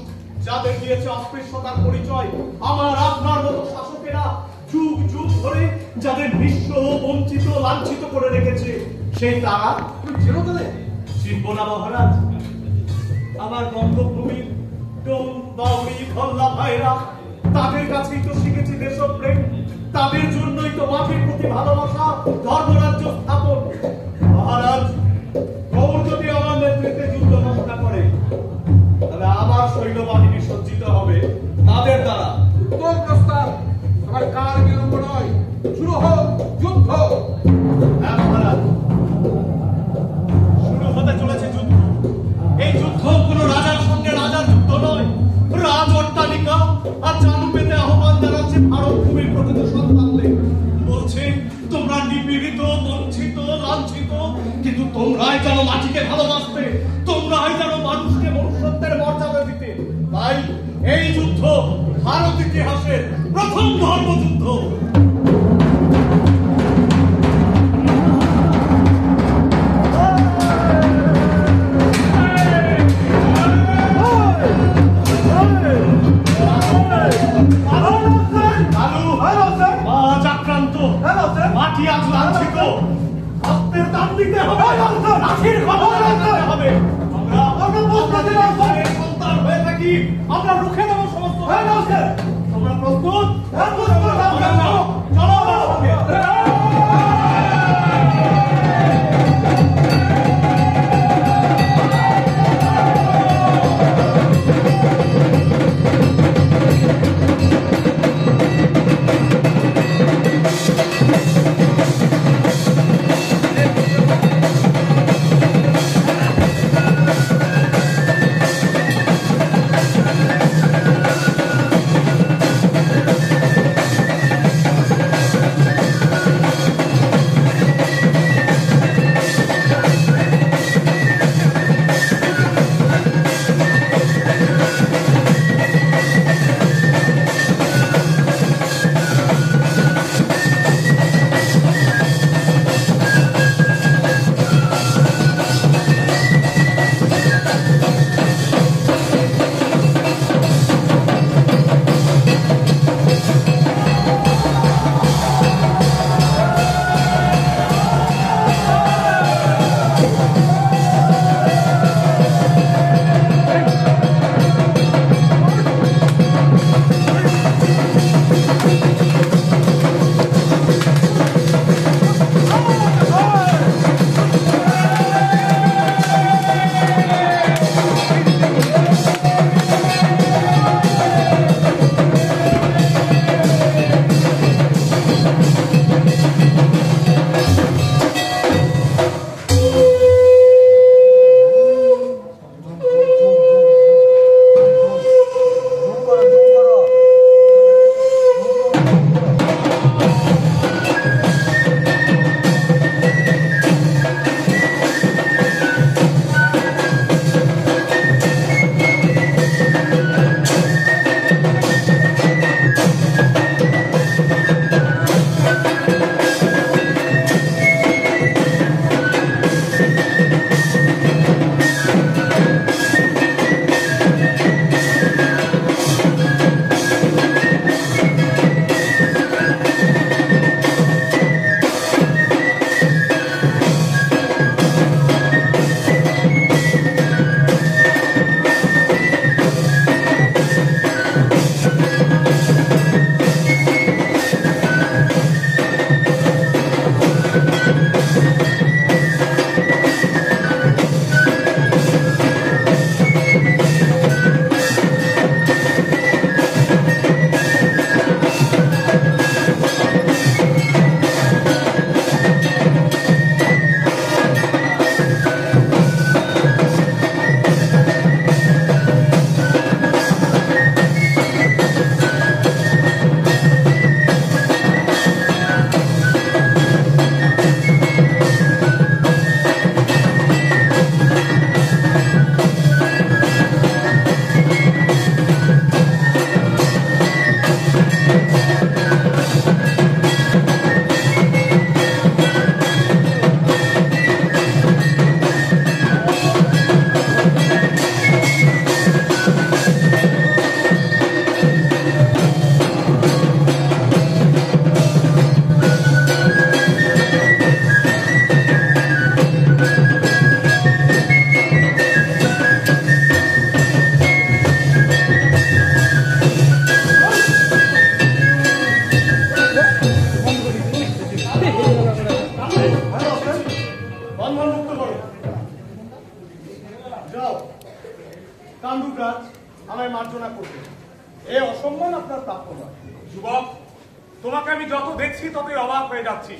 যাদের দিয়েছে অস্পৃশ্যতার পরিচয়, আমার আপনার মতো শাসকেরা যুগ যুগ ধরে যাদের নিঃস্ব, বঞ্চিত, লাঞ্ছিত করে রেখেছে, সেই তারা চিনব না মহারাজ? আমার বঙ্গভূমির ডোম, বাউরি, ভল্লা ভাইরা, তাদের কাছেই তো শিখেছি দেশপ্রেম, তাদের জন্যই তো মাটির প্রতি ভালোবাসা, ধর্মরাজ্য স্থাপন। মহারাজ, গৌর যদি আমার নেতৃত্বে যুদ্ধ ঘোষণা করে, তবে আমার সৈন্যবাহিনী সজ্জিত হবে তাদের দ্বারা। উত্তর প্রস্তাব, আমার কার বিলম্ব নয়, শুরু হোক যুদ্ধ। হ্যাঁ মহারাজ, শুরু হতে চলেছে যুদ্ধ। এই যুদ্ধ কোনো রাজার সঙ্গে রাজার যুদ্ধ নয়, রাজ অট্টালিকা আর চালু পেতে আহ্বান জানাচ্ছে ভারত ভূমির প্রকৃত সন্তানদের। বলছে, তোমরা নিপীড়িত, বঞ্চিত, লাঞ্ছিত, কিন্তু তোমরাই জানো মাটিকে ভালোবাসতে, তোমরাই জানো মানুষকে মনুষ্যত্বের মর্যাদা দিতে। তাই এই যুদ্ধ ভারত ইতিহাসের প্রথম ধর্মযুদ্ধ। মাটি আজ লাঞ্ছিত, রক্তের দাম দিতে হবে, লাঠির খবর রাখতে হবে। আমরা সন্তান হয়ে থাকি, আমরা রুখে দেবো সমস্ত। তোমরা প্রস্তুত? চলো আমার সঙ্গে। কামরূপরাজ আমায় মার্জনা করবে, এ অসম্মান আপনার প্রাপ্য নয়। যুবক, তোমাকে আমি যত দেখছি ততই অবাক হয়ে যাচ্ছি।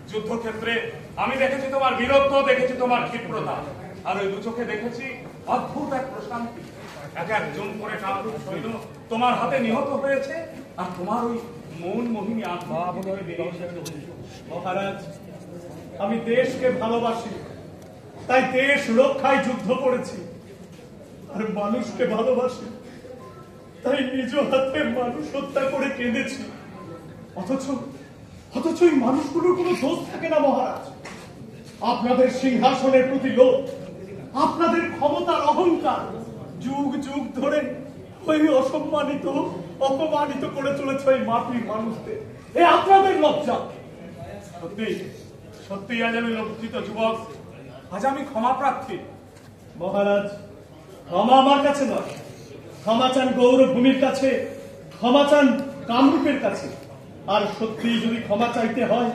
যুদ্ধক্ষেত্রে আমি দেখেছি তোমার বীরত্ব, দেখেছি তোমার ক্ষিপ্রতা, আর ওই দু চোখে দেখেছি অদ্ভুত এক প্রশান্তি। এক একজন করে কামরূপ সৈন্য তোমার হাতে নিহত হয়েছে, আর তোমার ওই মন মোহিনী আত্মা মহারাজ, আমি দেশকে ভালোবাসি, তাই দেশ রক্ষায় যুদ্ধ করেছি। আর মানুষকে ভালোবাসি, তাই নিজ হাতে মানুষ হত্যা করে কেঁদেছি। অথচ এই মানুষগুলোর কোনো দোষ থাকে না মহারাজ। আপনাদের সিংহাসনের প্রতি লোভ, আপনাদের ক্ষমতার অহংকার যুগ যুগ ধরে ওই অপমানিত করে চলেছে ওই মাটির মানুষদের। এ আপনাদের লজ্জা। সত্যি আজ আমি লজ্জিত যুবক, আজ আমি ক্ষমা প্রার্থী। মহারাজ, ক্ষমা আমার কাছে নয়, ক্ষমা চান গৌরভূমির কাছে, ক্ষমা চান কামরূপের কাছে। আর সত্যি যদি ক্ষমা চাইতে হয়,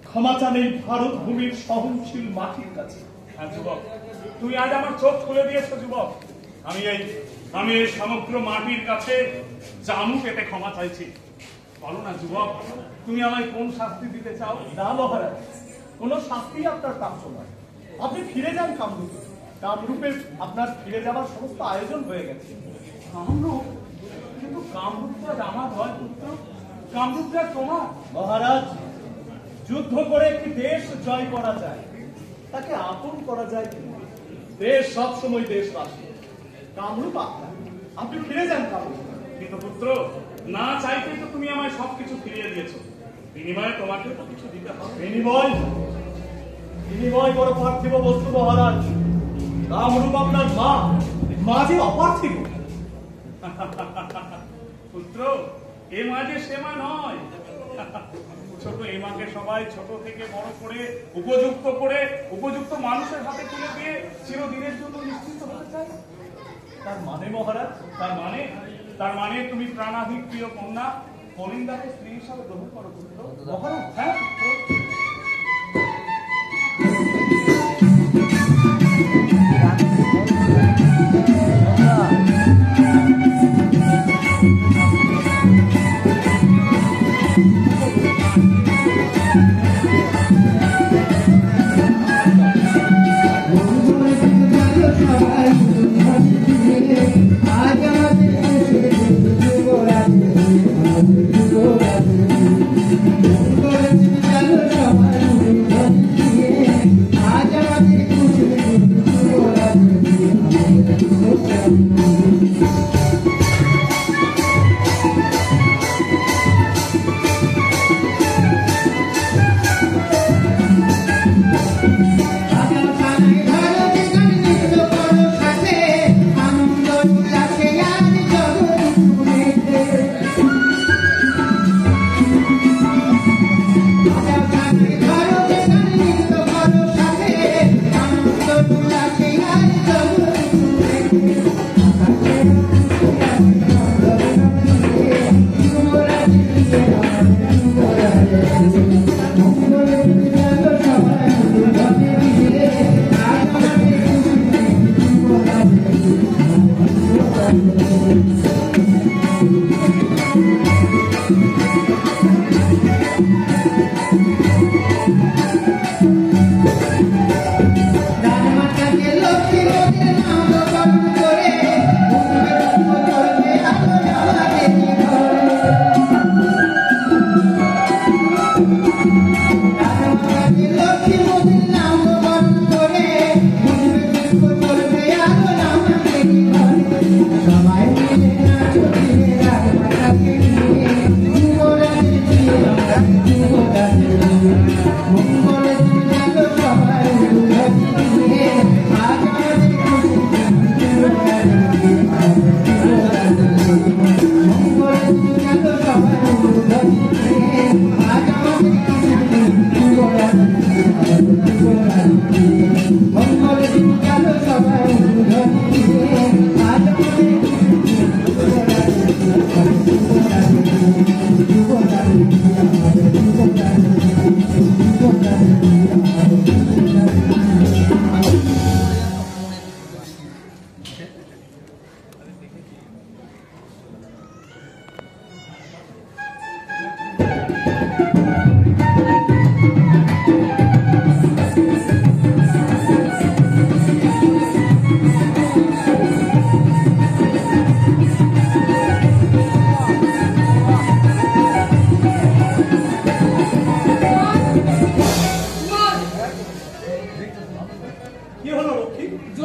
ক্ষমা চান এই ভারত ভূমির সহনশীল মাটির কাছে। হ্যাঁ যুবক, তুমি আজ আমার চোখ খুলে দিয়েছো যুবক। আমি এই সমগ্র মাটির কাছে জানু পেতে ক্ষমা চাইছি। বলো না যুবক, তুমি আমায় কোন শাস্তি দিতে চাও? না মহারাজ, কোন শাস্তি আপনার প্রাপ্য নয়। আপনি ফিরে যান কামরূপে। কামরূপে আপনার ফিরে যাওয়ার সমস্ত আয়োজন হয়ে গেছে। কামরূপ? কিন্তু কামরূপটা আমার হয় পুত্র, কামরূপটা তোমার। মহারাজ, যুদ্ধ করে একটি দেশ জয় করা যায়, তাকে আপন করা যায় কি? দেশ সবসময় দেশবাসী, কামরূপ আপনার। আপনি ফিরে যান কামরূপ। কিন্তু পুত্র, না চাইতেই তো তুমি আমায় সবকিছু ফিরিয়ে দিয়েছো, বিনিময়ে তোমাকে তো কিছু দিতে হবে। বিনিময় বড় পার্থিব বস্তু মহারাজ। কামরূপ আপনার মা যে অপার্থিব। পুত্র, এ মা যে সে মা নয়। ছোট এ মাকে সবাই ছোট থেকে বড় করে উপযুক্ত মানুষের হাতে তুলে দিয়ে চিরদিনের জন্য নিশ্চিন্ত হতে চাই। তার মানে মহারাজ? তার মানে তুমি প্রাণাধিক প্রিয় কন্যা কলিন্দাকে স্ত্রী হিসাবে গ্রহণ করো পুত্র। মহারাজ, হ্যাঁ পুত্র।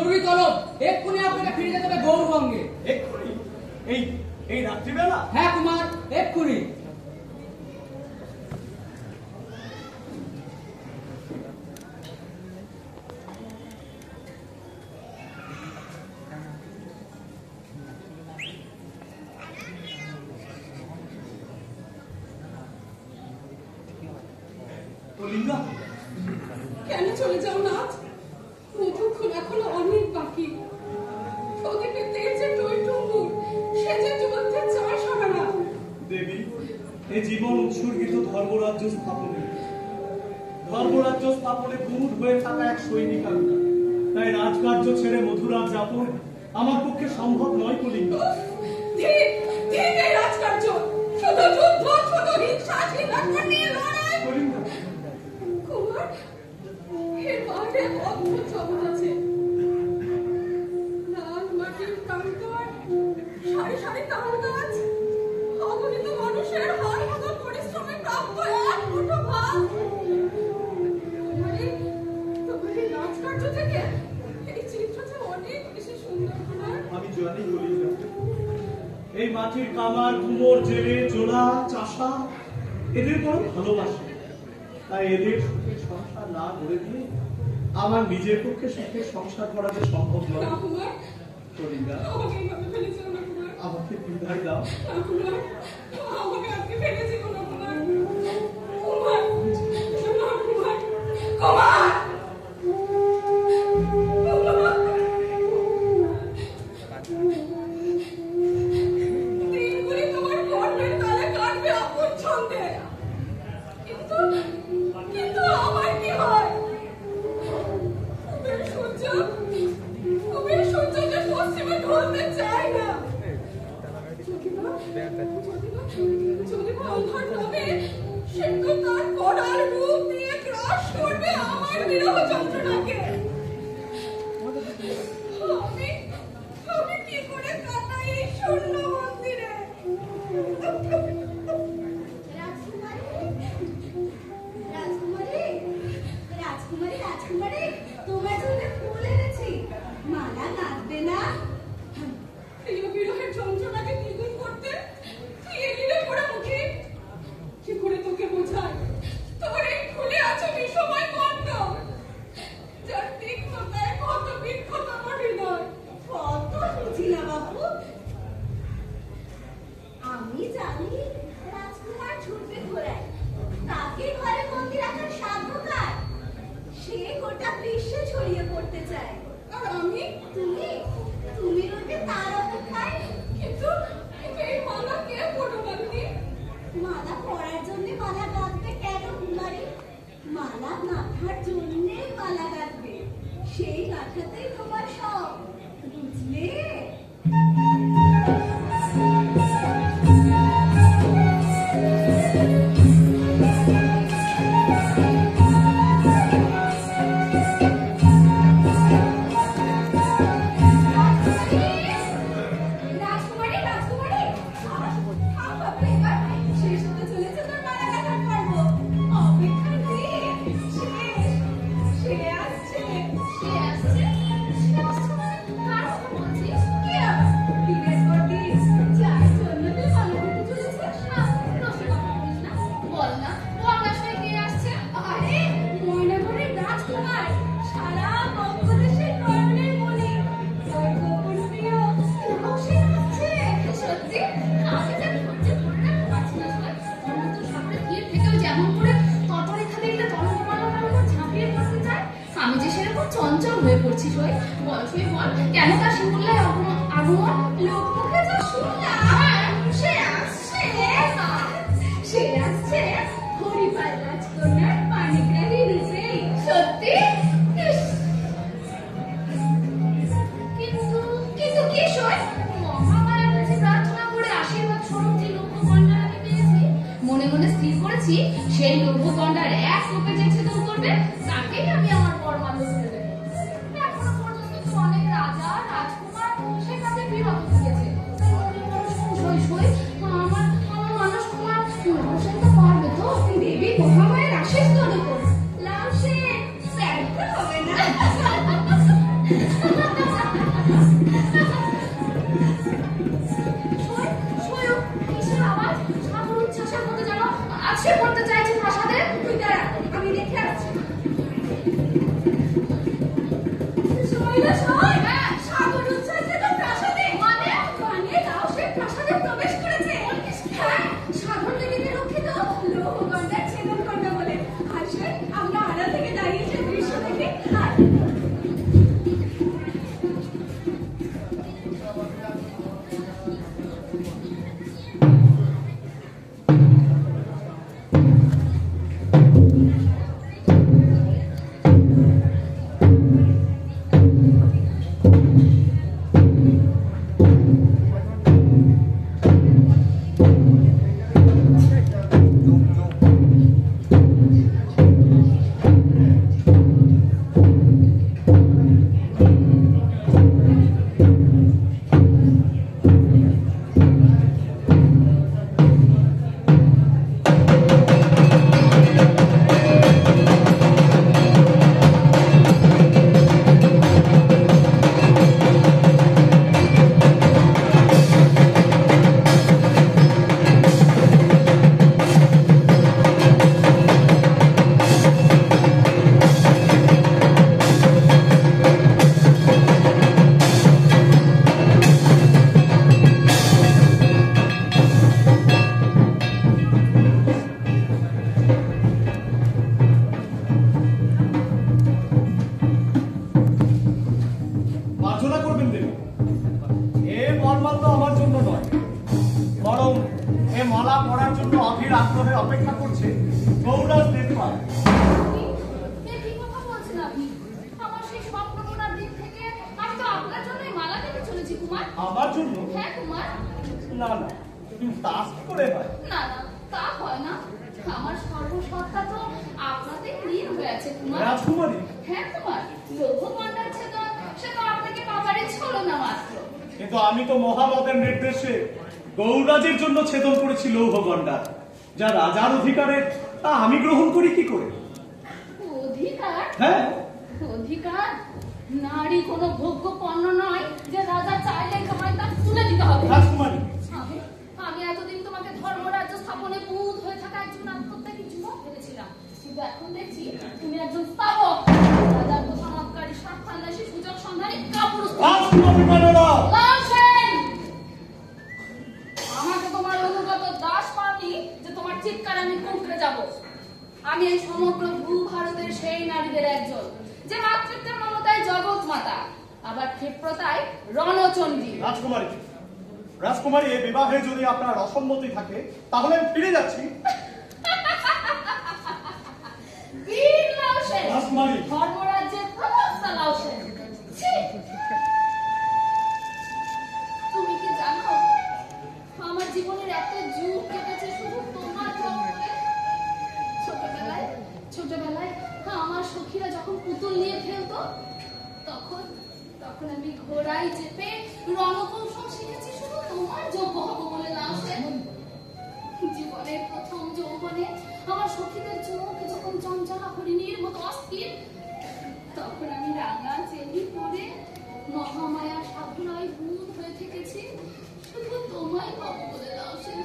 জরুরি তলব, এক্ষুনি আপনাকে ফিরে যেতে হবে গৌরবঙ্গে। এক্ষুনি? এই রাত্রিবেলা? হ্যাঁ কুমার, এক্ষুনি। কেন চলে যাও নাথ? মধুক্ষণ এখনো অনেক বাকি। প্রদীপের তেজে টইটুম্বুর, সে যে যুদ্ধে চায় সারা। দেবী, এ জীবন উৎসর্গিত ধর্মরাজ্য স্থাপনে কুঁদ হয়ে থাকা এক সৈনিক আমি। তাই রাজকার্য ছেড়ে মধুরাজ যাপন আমার পক্ষে সম্ভব নয় কলিঙ্গ। রাজকার্য শুধু যুদ্ধ, শুধু হিংসা, সিংহাসন নিয়ে লড়াই। কুমার, এর বাইরে অদ্ভুত জগৎ আছে। লাল মাটির কাঙ্কার, সারি সারি তাল গাছ, অগণিত মানুষের হার মতো পরিশ্রমে প্রাপ্ত এক মুঠো ভাত। তোমার এই রাজকার্য থেকে এই চিত্রটা অনেক বেশি সুন্দর। কুমার, আমি জানি কলিঙ্গ, এই মাটির কামার, কুমোর, জেলে, জোলা, চাষা এদের বড় ভালোবাসে। তাই এদের সুখের সংসার না করে দিয়ে আমার নিজের পক্ষে সুখের সংসার করা যে সম্ভব নয়। কলিঙ্গা, আমাকে বিদায় দাও। আমাকে আজকে ফেলে যেও না কুমার। কুমার, কুমার, কুমার, দিনগুলি তোমার কর্মের তালে কাটবে আপন ছন্দে। কিন্তু আমার কি হয়? কুবের সূর্য যে পশ্চিমে ঢলতে চায় না। যদি অন্ধকার হবে, সে তো তার কড়ার রূপ দিয়ে গ্রাস করবে আমার বিরহ যন্ত্রণাকে। আমি কি করে কাটাই এই শূন্য মন্দিরে? রাজকুমারী, তোমার জন্য ফুল এনেছি। মালা কাঁদবে না? প্রিয় বিরহের যন্ত্রণাকে দ্বিগুণ করতে এলিলে পড়া মুখে কি করে তোকে বোঝায়? তোর এই খুলে আছে বিষময় কণ্ঠ, যার তীক্ষ্ণতায় কত বিক্ষত আমার হৃদয়। কত বুঝি না বাবু। আমি জানি রাজকুমার ছুটবে ঘোড়ায়, তাকে ঘরে বন্দি রাখার সাধ্য কার? সে গোটা বিশ্বে ছড়িয়ে পড়তে চায়। আর আমি? তুমি রইবে তার অপেক্ষায়। কিন্তু এই মালা কে পড়বে? মালা পরার জন্য মালা গাঁথবে কেন কুমারী? মালা গাঁথার জন্যে মালা গাঁথবে। সেই গাঁথাতেই তোমার সব, বুঝলে? আমি যে সেরকম চঞ্চল হয়ে পড়ছি। কেন তার শিমুল্লায় আগমন? লোক মুখে যা শুনলাম, সে আসছে হরিপাল রাজকন্যার পানিগ্রাহী রূপে। সত্যি? কিন্তু কি সই? মহামায়ার কাছে প্রার্থনা করে আশীর্বাদ স্বরূপ যে লক্ষ্যকন্যা আমি পেয়েছি, মনে মনে স্থির করেছি সেই লক্ষ্যকন্যার এক রূপে যে ছেদন করবে তাকেই আমি আমার পরমাত্ম করে দেব। এখনো পর্যন্ত তো অনেক রাজা রাজকুমার সে কাজে বিরত থেকেছে। আমার মানুষ কুমার লাউসেন তো পারবে তো? দেবী মহামায়ের আশীষ তোর উপর। লাউসেন হবে না। অপেক্ষা করছে গৌরাজ দেবপাল। আমার জন্য? হ্যাঁ কুমার। না না, তুমি তাস করে হয় না না, তা হয় না। আমার সর্বসত্তা তো আপনাদের লীন হয়ে আছে কুমার। রাজকুমারী? হ্যাঁ কুমার, লৌহ গন্ডার ছেদন সে তো আপনাকে পাবারই ছিল না মাত্র। কিন্তু আমি তো মহাবতের নির্দেশে গৌরাজের জন্য ছেদন করেছি লৌহ গন্ডার, যা রাজার অধিকারের, তা আমি গ্রহণ করি কি করে? অধিকার? হ্যাঁ অধিকার? নারী কোনো ভোগ্য পণ্য নয় যে রাজা চাইলে তোমায় তা তুলে দিতে হবে। রাজকুমারী, আমি এতদিন তোমাকে ধর্মরাজ্য স্থাপনে বুধ হয়ে থাকা একজন আত্মত্যাগী যুবক ভেবেছিলাম, কিন্তু এখন দেখছি তুমি একজন স্থাপক, রাজার সমাজকারী স্বার্থান্বেষী সুযোগ সন্ধানী কাপুরুষ। আমাকে তোমার অনুগত দাস পাবি যে তোমার চিৎকার আমি কুঁকড়ে যাব। আমি এই সমগ্র ভূভারতের সেই নারীদের একজন যে মাতৃত্বের মমতায় জগৎ মাতা, আবার ক্ষিপ্রতায় রণচণ্ডী। রাজকুমারী, রাজকুমারী, এই বিবাহে যদি আপনার অসম্মতি থাকে তাহলে আমি ফিরে যাচ্ছি। বীর লাউসেন, রাজকুমারী, ধর্মরাজ্যের প্রবক্তা লাউসেন। তুমি কি জানো আমার জীবনের এত যুগ কেটেছে শুধু তোমার জন্মে? ছোটবেলায় আমার সখীরা যখন পুতুল নিয়ে খেলতো তখন আমি ঘোড়ায় চেপে রণকৌশল শিখেছি শুধু তোমার যোগ্য হবো বলে। লাউসেন, জীবনের প্রথম যৌবনে আমার সখীদের চোখ যখন চঞ্চলা হরিণীর মতো অস্থির, তখন আমি রাঙা চেলি পরে মহামায়া সাধনায় ভূত হয়ে থেকেছি শুধু তোমায় পাবো বলে। লাউসেন,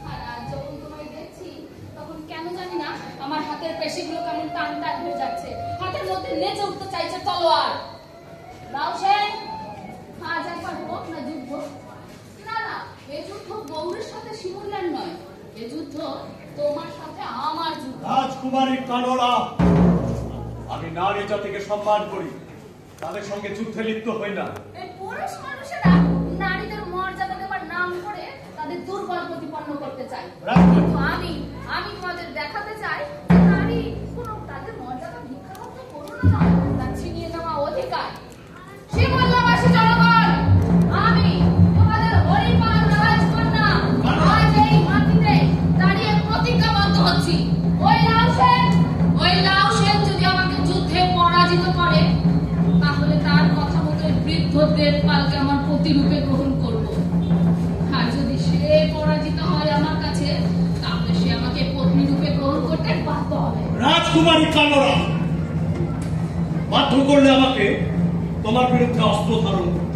আর আজ যখন তোমায় দেখছি তখন কেন জানি না আমার হাতের পেশিগুলো কেমন টান টান হয়ে যাচ্ছে, হাতের মধ্যে লেজে উঠতে চাইছে তলোয়ার। লাউসেন, আজ একবার হোক না যুদ্ধ। না না, এ যুদ্ধ গৌরের সাথে শিমুল্যার নয়, এ যুদ্ধ তোমার সাথে আমার যুদ্ধ। রাজকুমারী কানরা, আমি নারী জাতিকে সম্মান করি, তাদের সঙ্গে যুদ্ধে লিপ্ত হই না। এই পুরুষ মানুষেরা নারীদের মর্যাদা দেবার নাম করে তাদের দুর্বল প্রতিপন্ন করতে চায়, কিন্তু আমি তোমাদের দেখাতে চাই নারী কোনো তাদের মর্যাদা ভিক্ষাবদ্ধ করুন না, তা ছিনিয়ে নেওয়া অধিকার। শিমুল্যাবাসী জনগণ, আমি তোমাদের হরিপাল রাজকন্যা আজ এই মাটিতে দাঁড়িয়ে প্রতিজ্ঞাবদ্ধ হচ্ছি, ওই লাউসেন যদি আমাকে যুদ্ধে পরাজিত করে তাহলে তার কথা মতো বৃদ্ধ দেবপালকে আমার প্রতিরূপে গ্রহণ করব, আর যদি সে পরাজিত হয় আমার কাছে তাহলে সে আমাকে পত্নী রূপে গ্রহণ করতে বাধ্য হবে। রাজকুমারী কানরা, বাধ্য করলে আমাকে তোমার বিরুদ্ধে অস্ত্র ধারণ করব।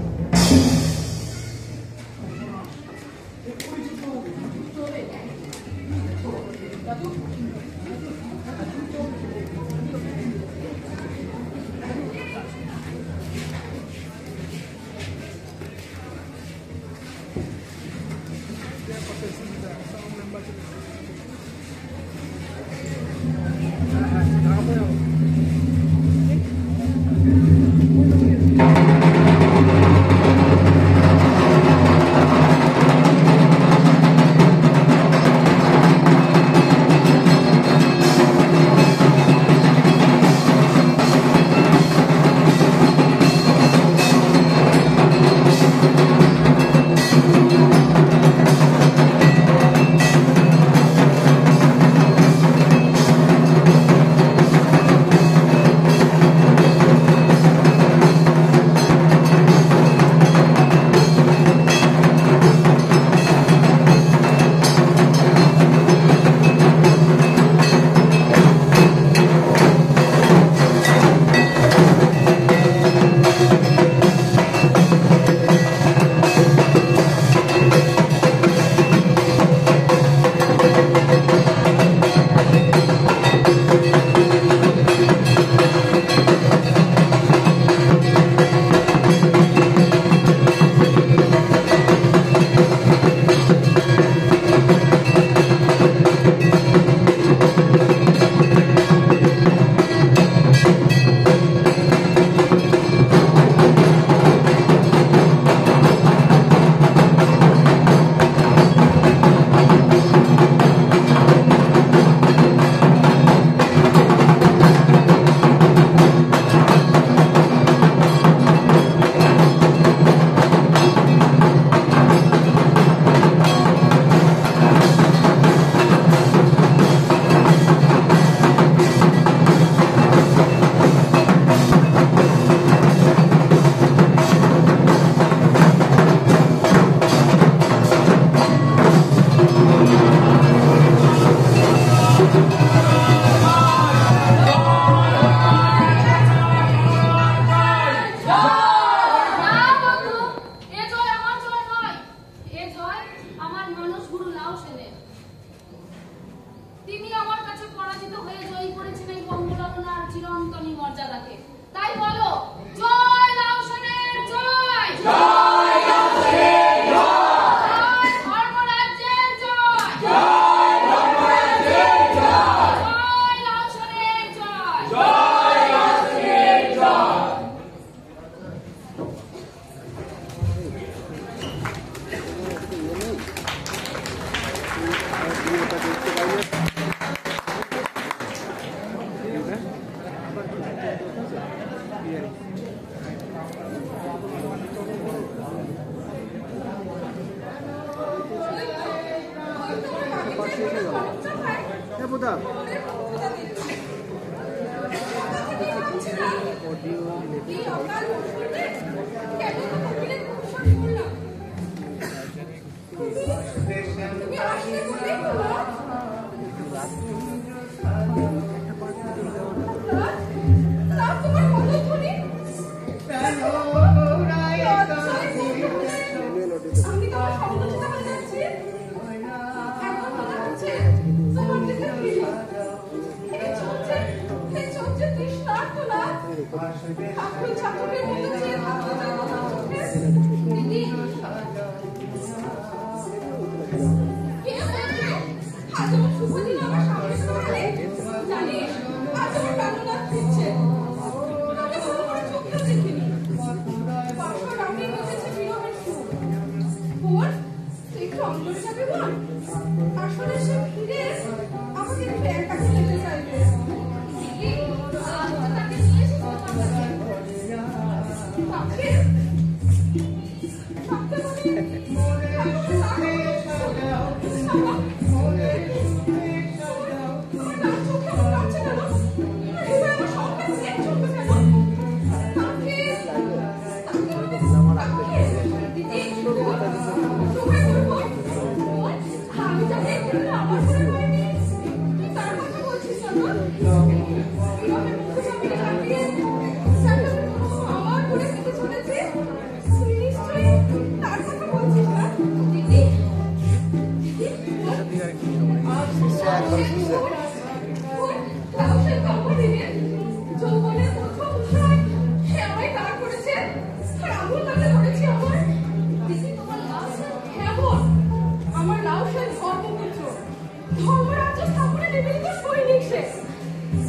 এটাই তো সৈনিক সে।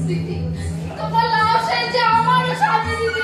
দিদি, তোমার লাশের যে আমারও সাথে দিদি।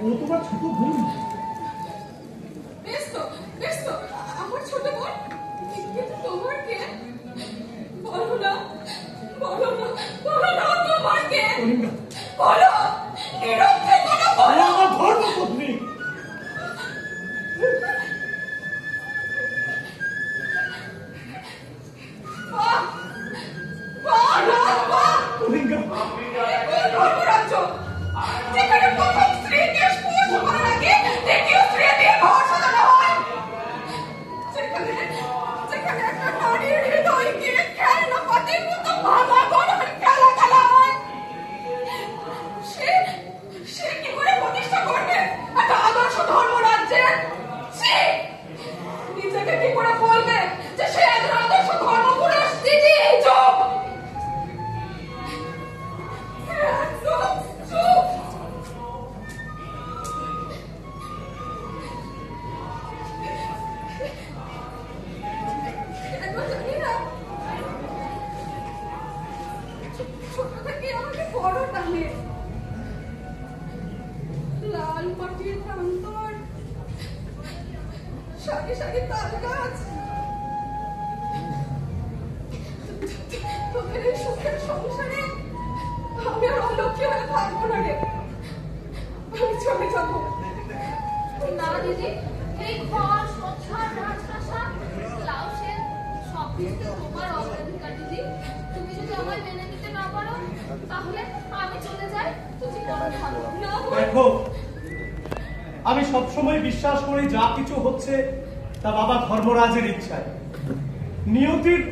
ও তোমার ছোট বোন। বেশ তো, আমার ছোট বোন। কিন্তু তোমার কে? বলো না তোমার কে? বলো, নীরব থেকো না, বলো। আমার ধর্মপত্নী। যেখানে প্রথম স্ত্রীকে স্পর্শ করার আগে দ্বিতীয় স্ত্রী দিয়ে ঘর সাজানো হয়, যেখানে একটা নারীর হৃদয়কে খেলনা পাতির মতো ভাঙা গড়ার খেলা হয়, সে কি করে প্রতিষ্ঠা করবে একটা আদর্শ ধর্মরাজ্যের? সে নিজেকে কি করে বলবে যে সে একজন আদর্শ ধর্মপুরুষ? দিদি, চুপ, চুপ। ছোট থেকে আমাকে বড় টানে। লাল মাটির প্রান্তর, সারি সারি তাল গাছ, তোদের এই সুখের সংসারে আমি আর অলক্ষ্য হয়ে থাকবো না রে, আমি চলে যাবো। না দিদি, এই ঘর সংসার রাজপ্রাসাদ লাউসের সব কিছু তোমার অগ্রাধিকার। দিদি, তুমি যদি আমায় মেনে নিতে না পারো তাহলে আমি চলে যাই, তুমি কোনো ভালো না। দেখো, আমি সবসময় বিশ্বাস করি যা কিছু হচ্ছে তা বাবা ধর্মরাজের ইচ্ছায়, নিয়তির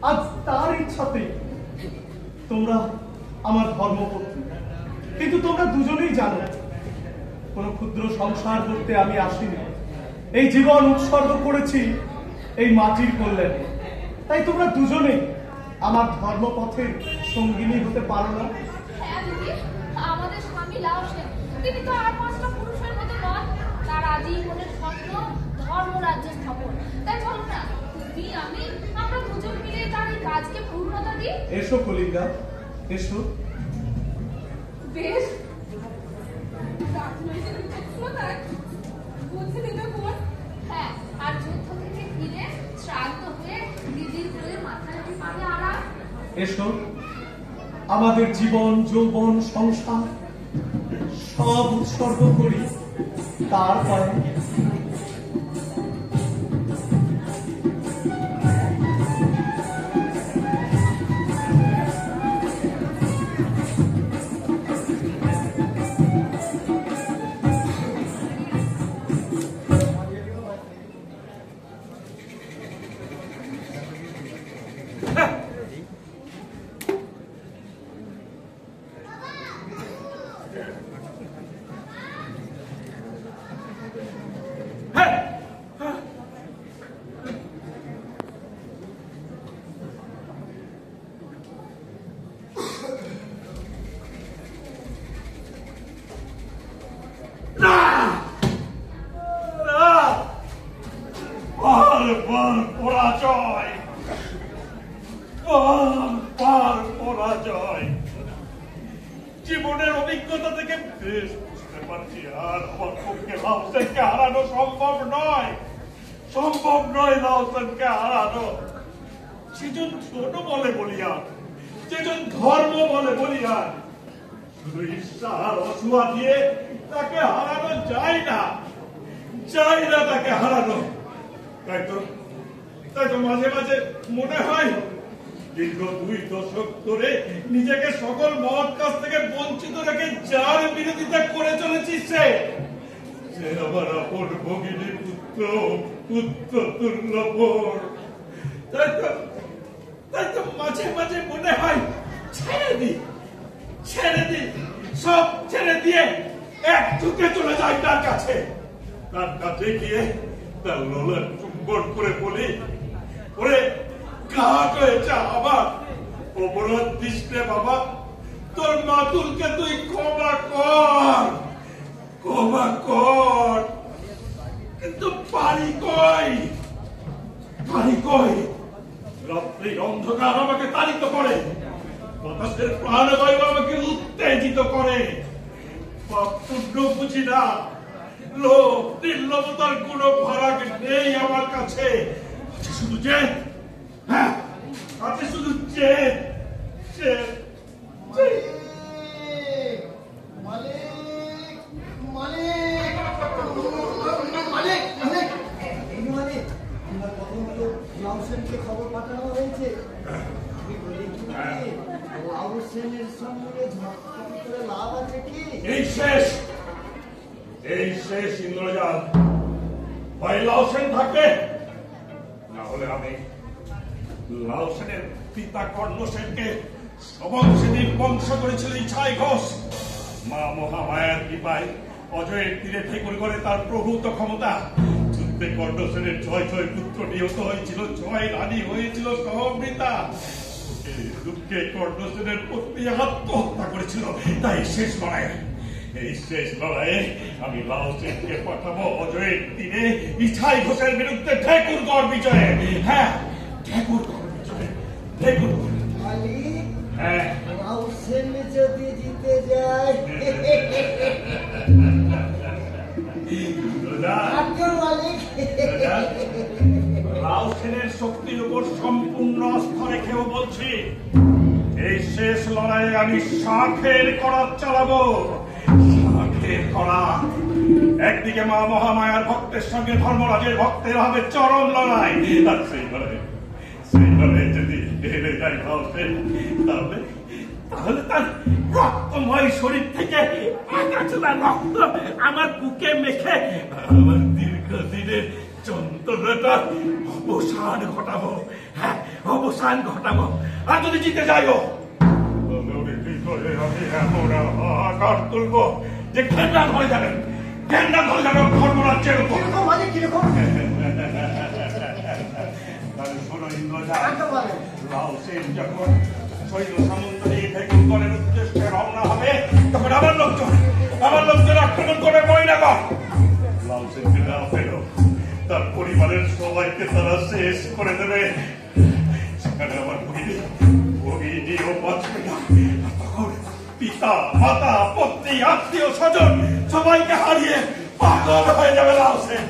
আজ তার ইচ্ছাতে তোমরা আমার ধর্মপত্নী। কিন্তু তোমরা দুজনেই জানো কোন ক্ষুদ্র সংসার করতে আমি আসিনি, এই জীবন উৎসর্গ করেছি এই মাটির কল্যাণে। তাই তোমরা দুজনেই আমার ধর্মপথের সঙ্গিনী হতে পারো না? হ্যাঁ দিদি, আমাদের স্বামী লাউসেন, তিনি তো আর পাঁচটা পুরুষের মতো নন। তার আজীবনের স্বপ্ন ধর্মরাজ্য স্থাপন। তাই চলো না, তুমি আমরা দুজন মিলে তার এই কাজকে পূর্ণতা দিই। এসো কলিঙ্গা, এসো। বেশ, হ্যাঁ, আর যুদ্ধ থেকে ফিরে শ্রান্ত হয়ে দিদির কোলে মাথা রেখে পাবে আরাম। এসো, আমাদের জীবন যৌবন সংসার সব উৎসর্গ করি তার পায়ে। জীবনের অভিজ্ঞতা থেকে বেশ বুঝতে পারছি আর আমার পক্ষে লাউসেনকে হারানো সম্ভব নয়। লাউসেনকে হারানো। সেজন ছোট বলে বলিয়া, যেজন ধর্ম বলে বলিয়া, শুধু ঈর্ষা আর অসুয়া দিয়ে তাকে হারানো যায় না, তাকে হারানো। তাই তো মাঝে মাঝে মনে হয় দীর্ঘ 2 দশক ধরে নিজেকে সকল মহৎ কাজ থেকে বঞ্চিত রেখে যার বিরোধিতা করে চলেছি সে আমার আপন ভগিনী পুত্র দুর্লভর। তাই তো মাঝে মাঝে মনে হয় ছেড়ে দি সব ছেড়ে দিয়ে এক ঢুকে চলে যায় তার কাছে গিয়ে তার লোলার চুম্বন করে বলি, ওরে ঘাট হয়েছে আমার, অপরাধ দিস রে বাবা, তোর মাতুলকে তুই ক্ষমা কর। কিন্তু পারি কই? রাত্রির অন্ধকার আমাকে তাড়িত করে, বাতাসের প্রাণবায়ু আমাকে উত্তেজিত করে। পাপ পুণ্য বুঝি না, লোভ নির্লভতার কোনো ভাড়া নেই আমার কাছে। শুধু খবর পাঠানো হয়েছে, লাভ আছে কি? এই শেষ ইন্দ্রজাল। হয় লাউ সেন থাকবে, না হলে আমি লাউ সেনের পিতা কর্ণ সেনকে সবংশে বংশ করেছিল ইছাই ঘোষ। মা মহামায়ার কৃপায় অজয়ের তীরে ঠেকুর করে তার প্রভূত ক্ষমতা। যুদ্ধে কর্ণ সেনের জয় পুত্র নিহত হয়েছিল, জয় রানী হয়েছিল সহমৃতা। দুঃখে কর্ণ সেনের পত্নী আত্মহত্যা করেছিল। তাই এই শেষ লড়াইয়ে আমি লাউ সেনকে পাঠাবো অজয়ের তীরে ইছাই ঘোষের বিরুদ্ধে ঠেকুরগড় বিজয়ে। হ্যাঁ, ঠেকুরগড় বিজয়ে। হ্যাঁ, লাউ সেন যদি জিতে যায়, লাউ সেনের শক্তির উপর সম্পূর্ণ আস্থা রেখেও বলছি, এই শেষ লড়াইয়ে আমি শাঁখের করাত চালাবো। একদিকে মা মহামায়ার ভক্তের সঙ্গে ধর্মরাজের ভক্তের হবে চরম লড়াই। আর সেই লড়াই যদি হেরে যায় তাহলে তার রক্তময় শরীর থেকে একাচলা রক্ত আমার বুকে মেখে আমার দীর্ঘদিনের যন্ত্রণাটা অবসান ঘটাবো। হ্যাঁ, অবসান ঘটাবো। আর যদি জিতে যাইও, আমি এমন আকার তুলবো যে ঘেন্না ধরে যাবেন ধর্মরাজ্যের উপর। শোনো ইন্দ্রজাল, লাউ সেন যখন সৈন্য সামন্ত নিয়ে ঠেকুরগড়ের উদ্দেশ্যে রওনা হবে, তখন আমার লোকজন আক্রমণ করে ময়নাগড়। লাউ সেনকে না পেল, তার পরিবারের সবাইকে তারা শেষ করে দেবে। সেখানে আমার ভগিনীও বাঁচবে না। তখন পিতা, মাতা, পত্নী, আত্মীয় স্বজন সবাইকে হারিয়ে পাগল হয়ে যাবে লাউ সেন।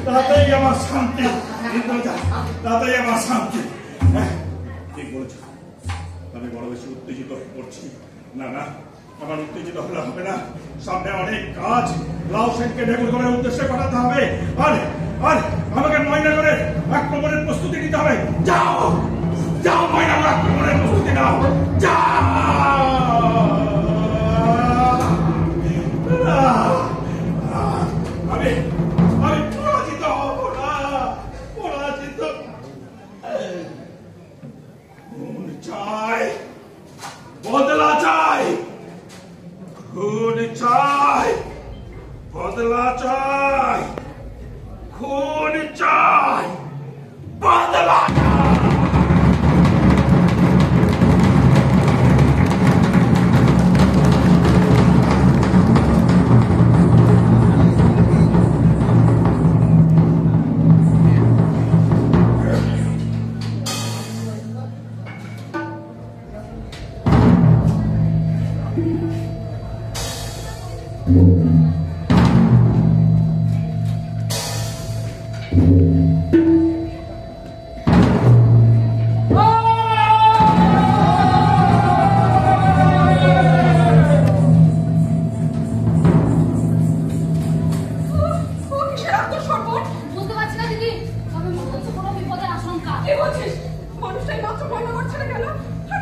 তাতেই আমার শান্তি, তাতেই আমার শান্তি। ঠিক বলেছ, আমি বড় বেশি উত্তেজিত করছি না। আমার উত্তেজিত হলে হবে না। সামনে অনেক কাজ। লাউ সেনকে ঠেকুরগড়ের উদ্দেশ্যে পাঠাতে হবে। আর আমাকে ময়নাগড়ের আক্রমণের প্রস্তুতি নিতে হবে। যাও ময়নাগড় আক্রমণের প্রস্তুতি নাও। আমি পরাজিত হব না, পরাজিত। চাই বদলা, চাই খুন, চাই বদলা, চাই খুন, চাই বদলা।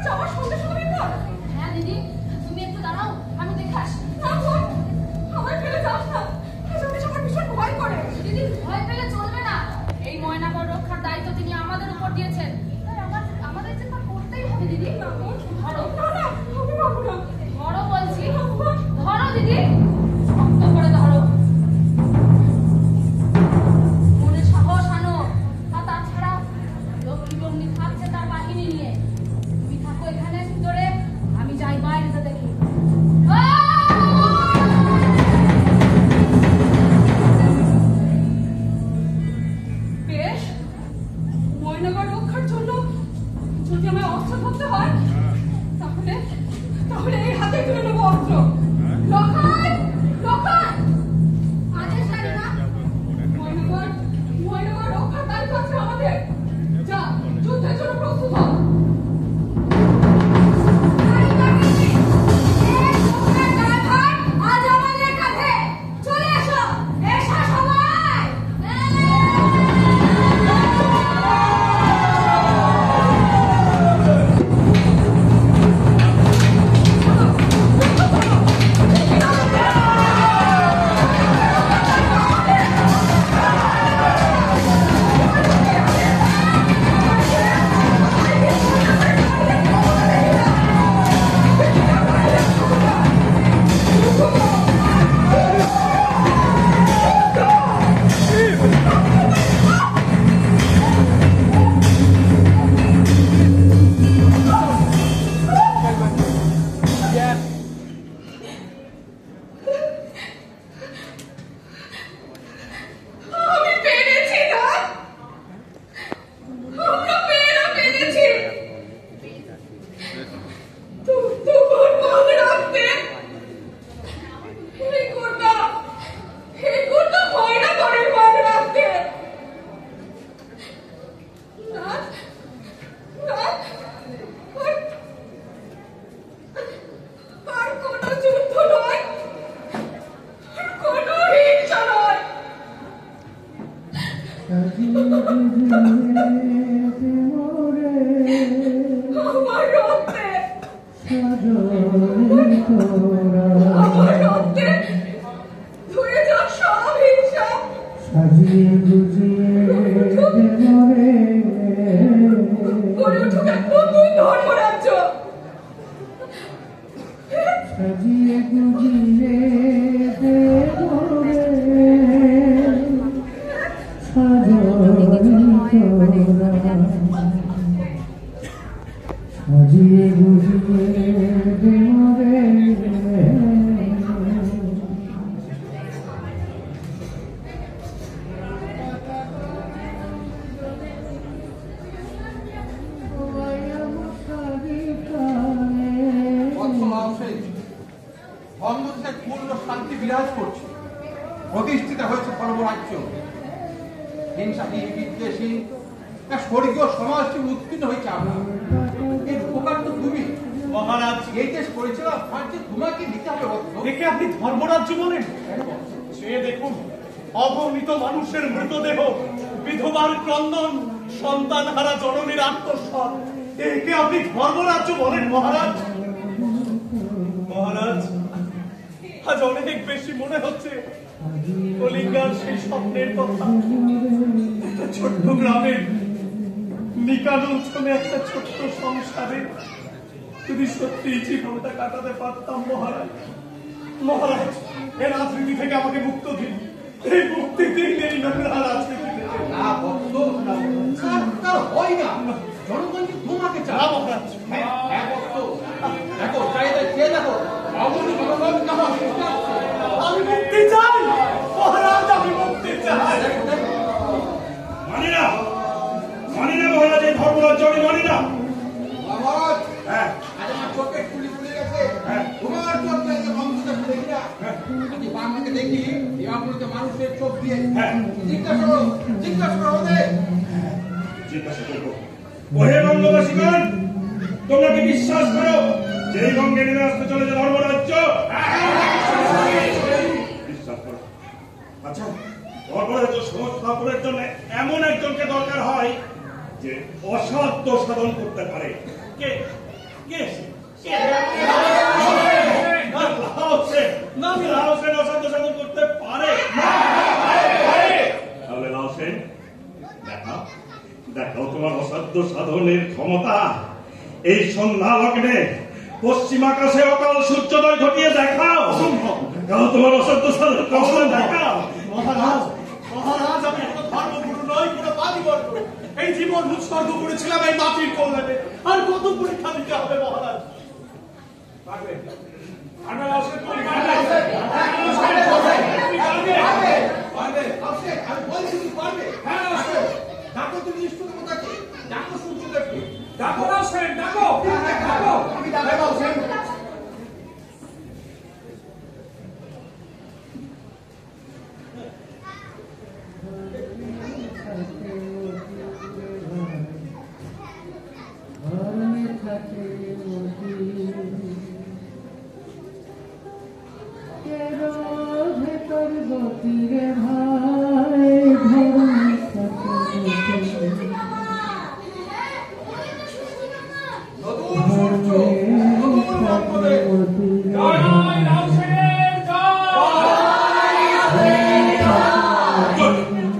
যাওয়ার সঙ্গে সঙ্গে বিপদ। হ্যাঁ দিদি, তুমি একটু দাঁড়াও, আমি দেখে আসি। না বোন, আমার ফেলে যাস না, আমার ভীষণ ভয় করে। দিদি ভয় পেলে চলবে না, এই ময়নাগড় রক্ষার দায়িত্ব তিনি আমাদের উপর দিয়েছেন, তাই আমাদের যে তা করতেই হবে। দিদি ধরো, ধরো বলছি, ধরো দিদি, শক্ত করে ধরো, মনে সাহস আনো। আর তাছাড়া লক্ষ্মী টমনি থাকছে তার বাহিনী নিয়ে, তুমি থাকো এখানে ভিতরে, আমি যাই বাইরেতে দেখি। বেশ, ময়নাগড় রক্ষার জন্য যদি আমায় অস্ত্র ধরতে হয়, তাহলে এই হাতে তুলে নেবো অস্ত্র। লখাই, লখাই, আদেশ জানি না, ময়নাগড় রক্ষার দায়িত্ব আছে আমাদের। যা, যুদ্ধের জন্য প্রস্তুত হ। আজ আমাদের কাছে চলে এসো, এসো সবাই। তোমরা কি বিশ্বাস করো যে এই গঙ্গে নেমে আসতে চলেছে ধর্মরাজ্য? বিশ্বাস করো। আচ্ছা, ধর্মরাজ্য সংস্থাপনের জন্য এমন একজনকে দরকার হয় যে অসাধ্য সাধন করতে পারে। কে? কে লাউসেন অসাধ্য সাধন করতে পারে? তাহলে লাউসেন দেখাও তোমার অসাধ্য সাধনের ক্ষমতা। এই সন্ধ্যা লগ্নে পশ্চিম আকাশে অকাল সূর্যোদয় ঘটিয়ে দেখাও। দেখাও তোমার অসাধ্য সাধন ক্ষমতা, দেখাও। মহারাজ মহারাজ, আমি কোনো ধর্মগুরু নই, কোনো বাদিবর্গ। এই জীবন উৎসর্গ করেছিলাম এই মাটির কল্যাণে। আর কত পরীক্ষা দিতে হবে মহারাজ? পারবে আমি বলছি তুমি পারবে। ডাকো তুমি ইষ্ট দেবতাকে, ডাকো সূর্যদেবকে, ডাকো রাউসেন, ডাকো ডাকো। আমি ডাকো রাউসেন।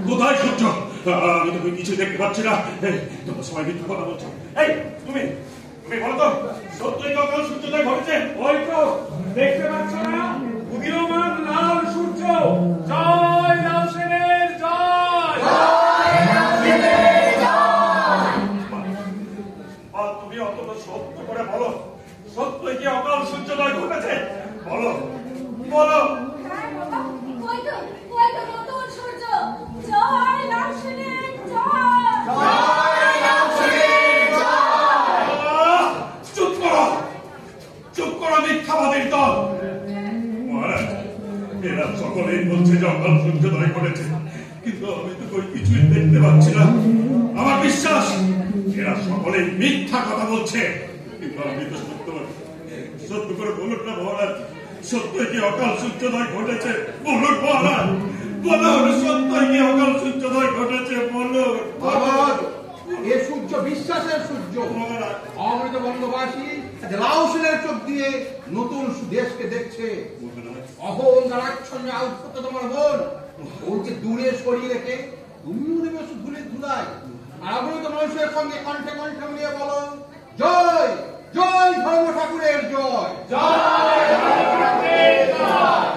কোথায় সূর্য? আমি তো কিছু দেখতে পাচ্ছি না। তোমার সবাই মিথ্যা কথা বলছো। এই তুমি বলো তো, সত্যই অকাল সূর্যোদয় ঘটেছে? ওই তো দেখতে পাচ্ছ না, উদীয়মান লাল সূর্য। জয় লাউসেনের জয়। তুমি অন্তত সত্য করে বলো, সত্যই কি অকাল সূর্যোদয় ঘটেছে? বলো বলো। চুপ করো মিথ্যাবাদীর দল। মহারাজ, এরা সকলেই বলছে যে অকাল সূর্যোদয় ঘটেছে, কিন্তু আমি তো কিছুই দেখতে পাচ্ছি না। আমার বিশ্বাস এরা সকলেই মিথ্যা কথা বলছে। কিন্তু আমি তো সত্য করে বলুন না মহারাজ, সত্যই কি অকাল সূর্যোদয় ঘটেছে? বলুন মহারাজ, বলুন সত্যই কি অকাল সূর্যোদয় ঘটেছে? বলুন। এ সূর্য বিশ্বাসের সূর্য। অমৃত বঙ্গবাসী লাউসেনের চোখ দিয়ে নতুন দেশকে দেখছে। অহংকারাচ্ছন্ন আউট তোমার বোন, ওকে দূরে সরিয়ে রেখে তুমিও নেবে ধুলে ধুলায়। আর অমৃত মানুষের সঙ্গে কণ্ঠে কণ্ঠে মিলিয়ে বলো, জয় জয় ধর্ম ঠাকুরের জয়, জয় ধর্ম ঠাকুরের জয়।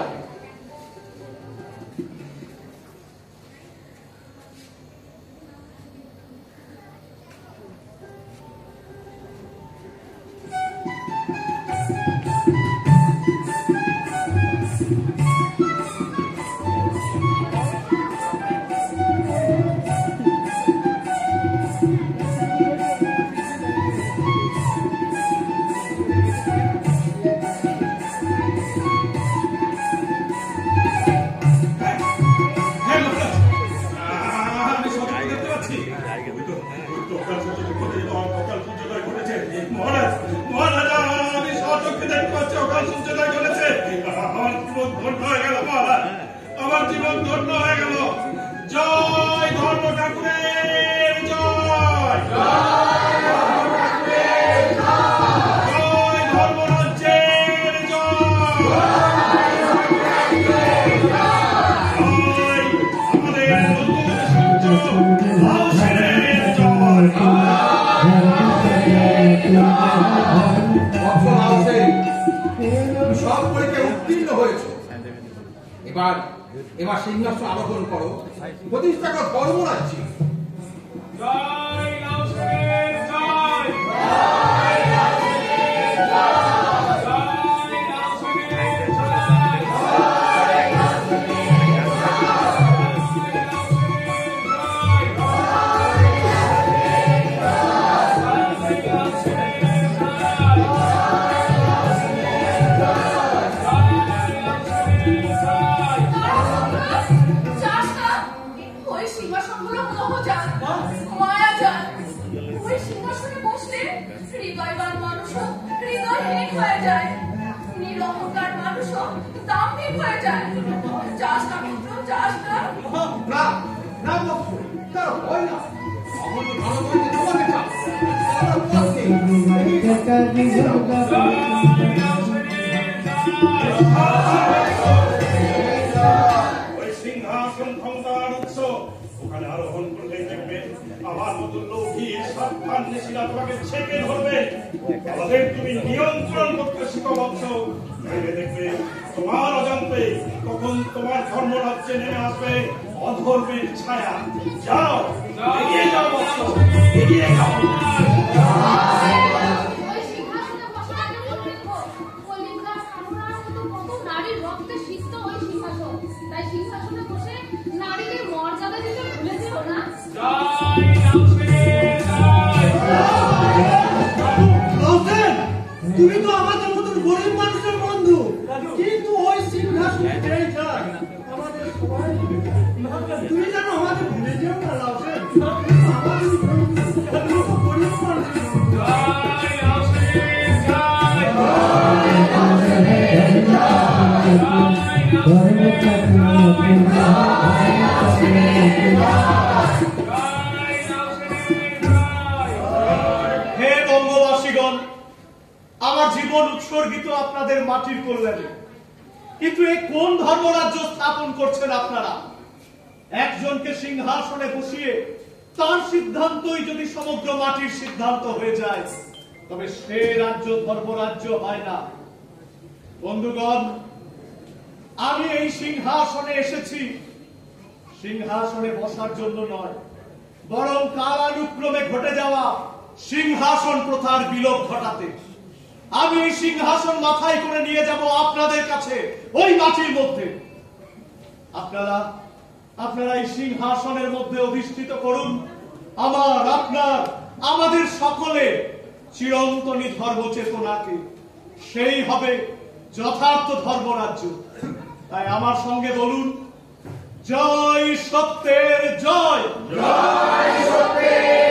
আমার জীবন ধন্য হয়ে গেল। জয় ধর্ম ঠাকুরের জয়, জয় ধর্মরাজ্যের জয়, আমাদের নতুন সূর্য লাউসেনের জয়। সব পরীক্ষায় উত্তীর্ণ হয়েছে। এবার সিংহাসন আরোহণ করো, প্রতিষ্ঠা করো ধর্মরাজ্যে। জয় লাউসেনের জয়, ওই সিংহাসন ক্ষমতার উৎস ওখানে আরোহণ করলে দেখবে আমার মতো লোভী সাবধান নিশিরা তোমাকে ছেঁকে ধরবে। আমাদের তুমি নিয়ন্ত্রণ করতে শিখো বৎস। ভেবে দেখবে তোমার অজান্তে কখন তোমার ধর্মরাজ্যে নেমে আসবে অধর্মের ছায়া। যাও, এগিয়ে যাও বৎস, এগিয়ে যাও। ওই সিংহাসনে বসে আগে দেখো, কলিকার কামনার মতো কত নারীর রক্তে সিক্ত ওই সিংহাসন। তাই সিংহাসনে বসে নারীদের মর্যাদা দিতে ভুলে যেও না। তুমি তো আমাদের মতন গরিব মানুষের বন্ধু, কিন্তু ওই সিংহাসনে যেই যায় আমাদের সবাই তুমি জানো আমাদের ভুলে যেও না লাউসেন। আমাদের তো গরিব মানুষ। হে বঙ্গবাসীগণ, আমার জীবন উৎসর্গিত আপনাদের মাটির কল্যাণে, কিন্তু এই কোন ধর্মরাজ্য স্থাপন করছেন আপনারা? একজনকে সিংহাসনে বসিয়ে তার সিদ্ধান্তই যদি সমগ্র মাটির সিদ্ধান্ত হয়ে যায়, তবে সে রাজ্য ধর্মরাজ্য হয় না। বন্ধুগণ, আমি এই সিংহাসনে এসেছি সিংহাসনে বসার জন্য নয়, বরং কালানুক্রমে ঘটে যাওয়া সিংহাসন প্রথার বিলোপ ঘটাতে। আমি এই সিংহাসন মাথায় করে নিয়ে যাব আপনাদের কাছে, ওই মাটির মধ্যে। আপনারা এই সিংহাসনের মধ্যে অধিষ্ঠিত করুন আমার, আপনার, আমাদের সকলে চিরন্তনী ধর্ম চেতনাকে। সেই হবে যথার্থ ধর্মরাজ্য। তাই আমার সঙ্গে বলুন, জয় সত্যের জয়, জয় সত্যের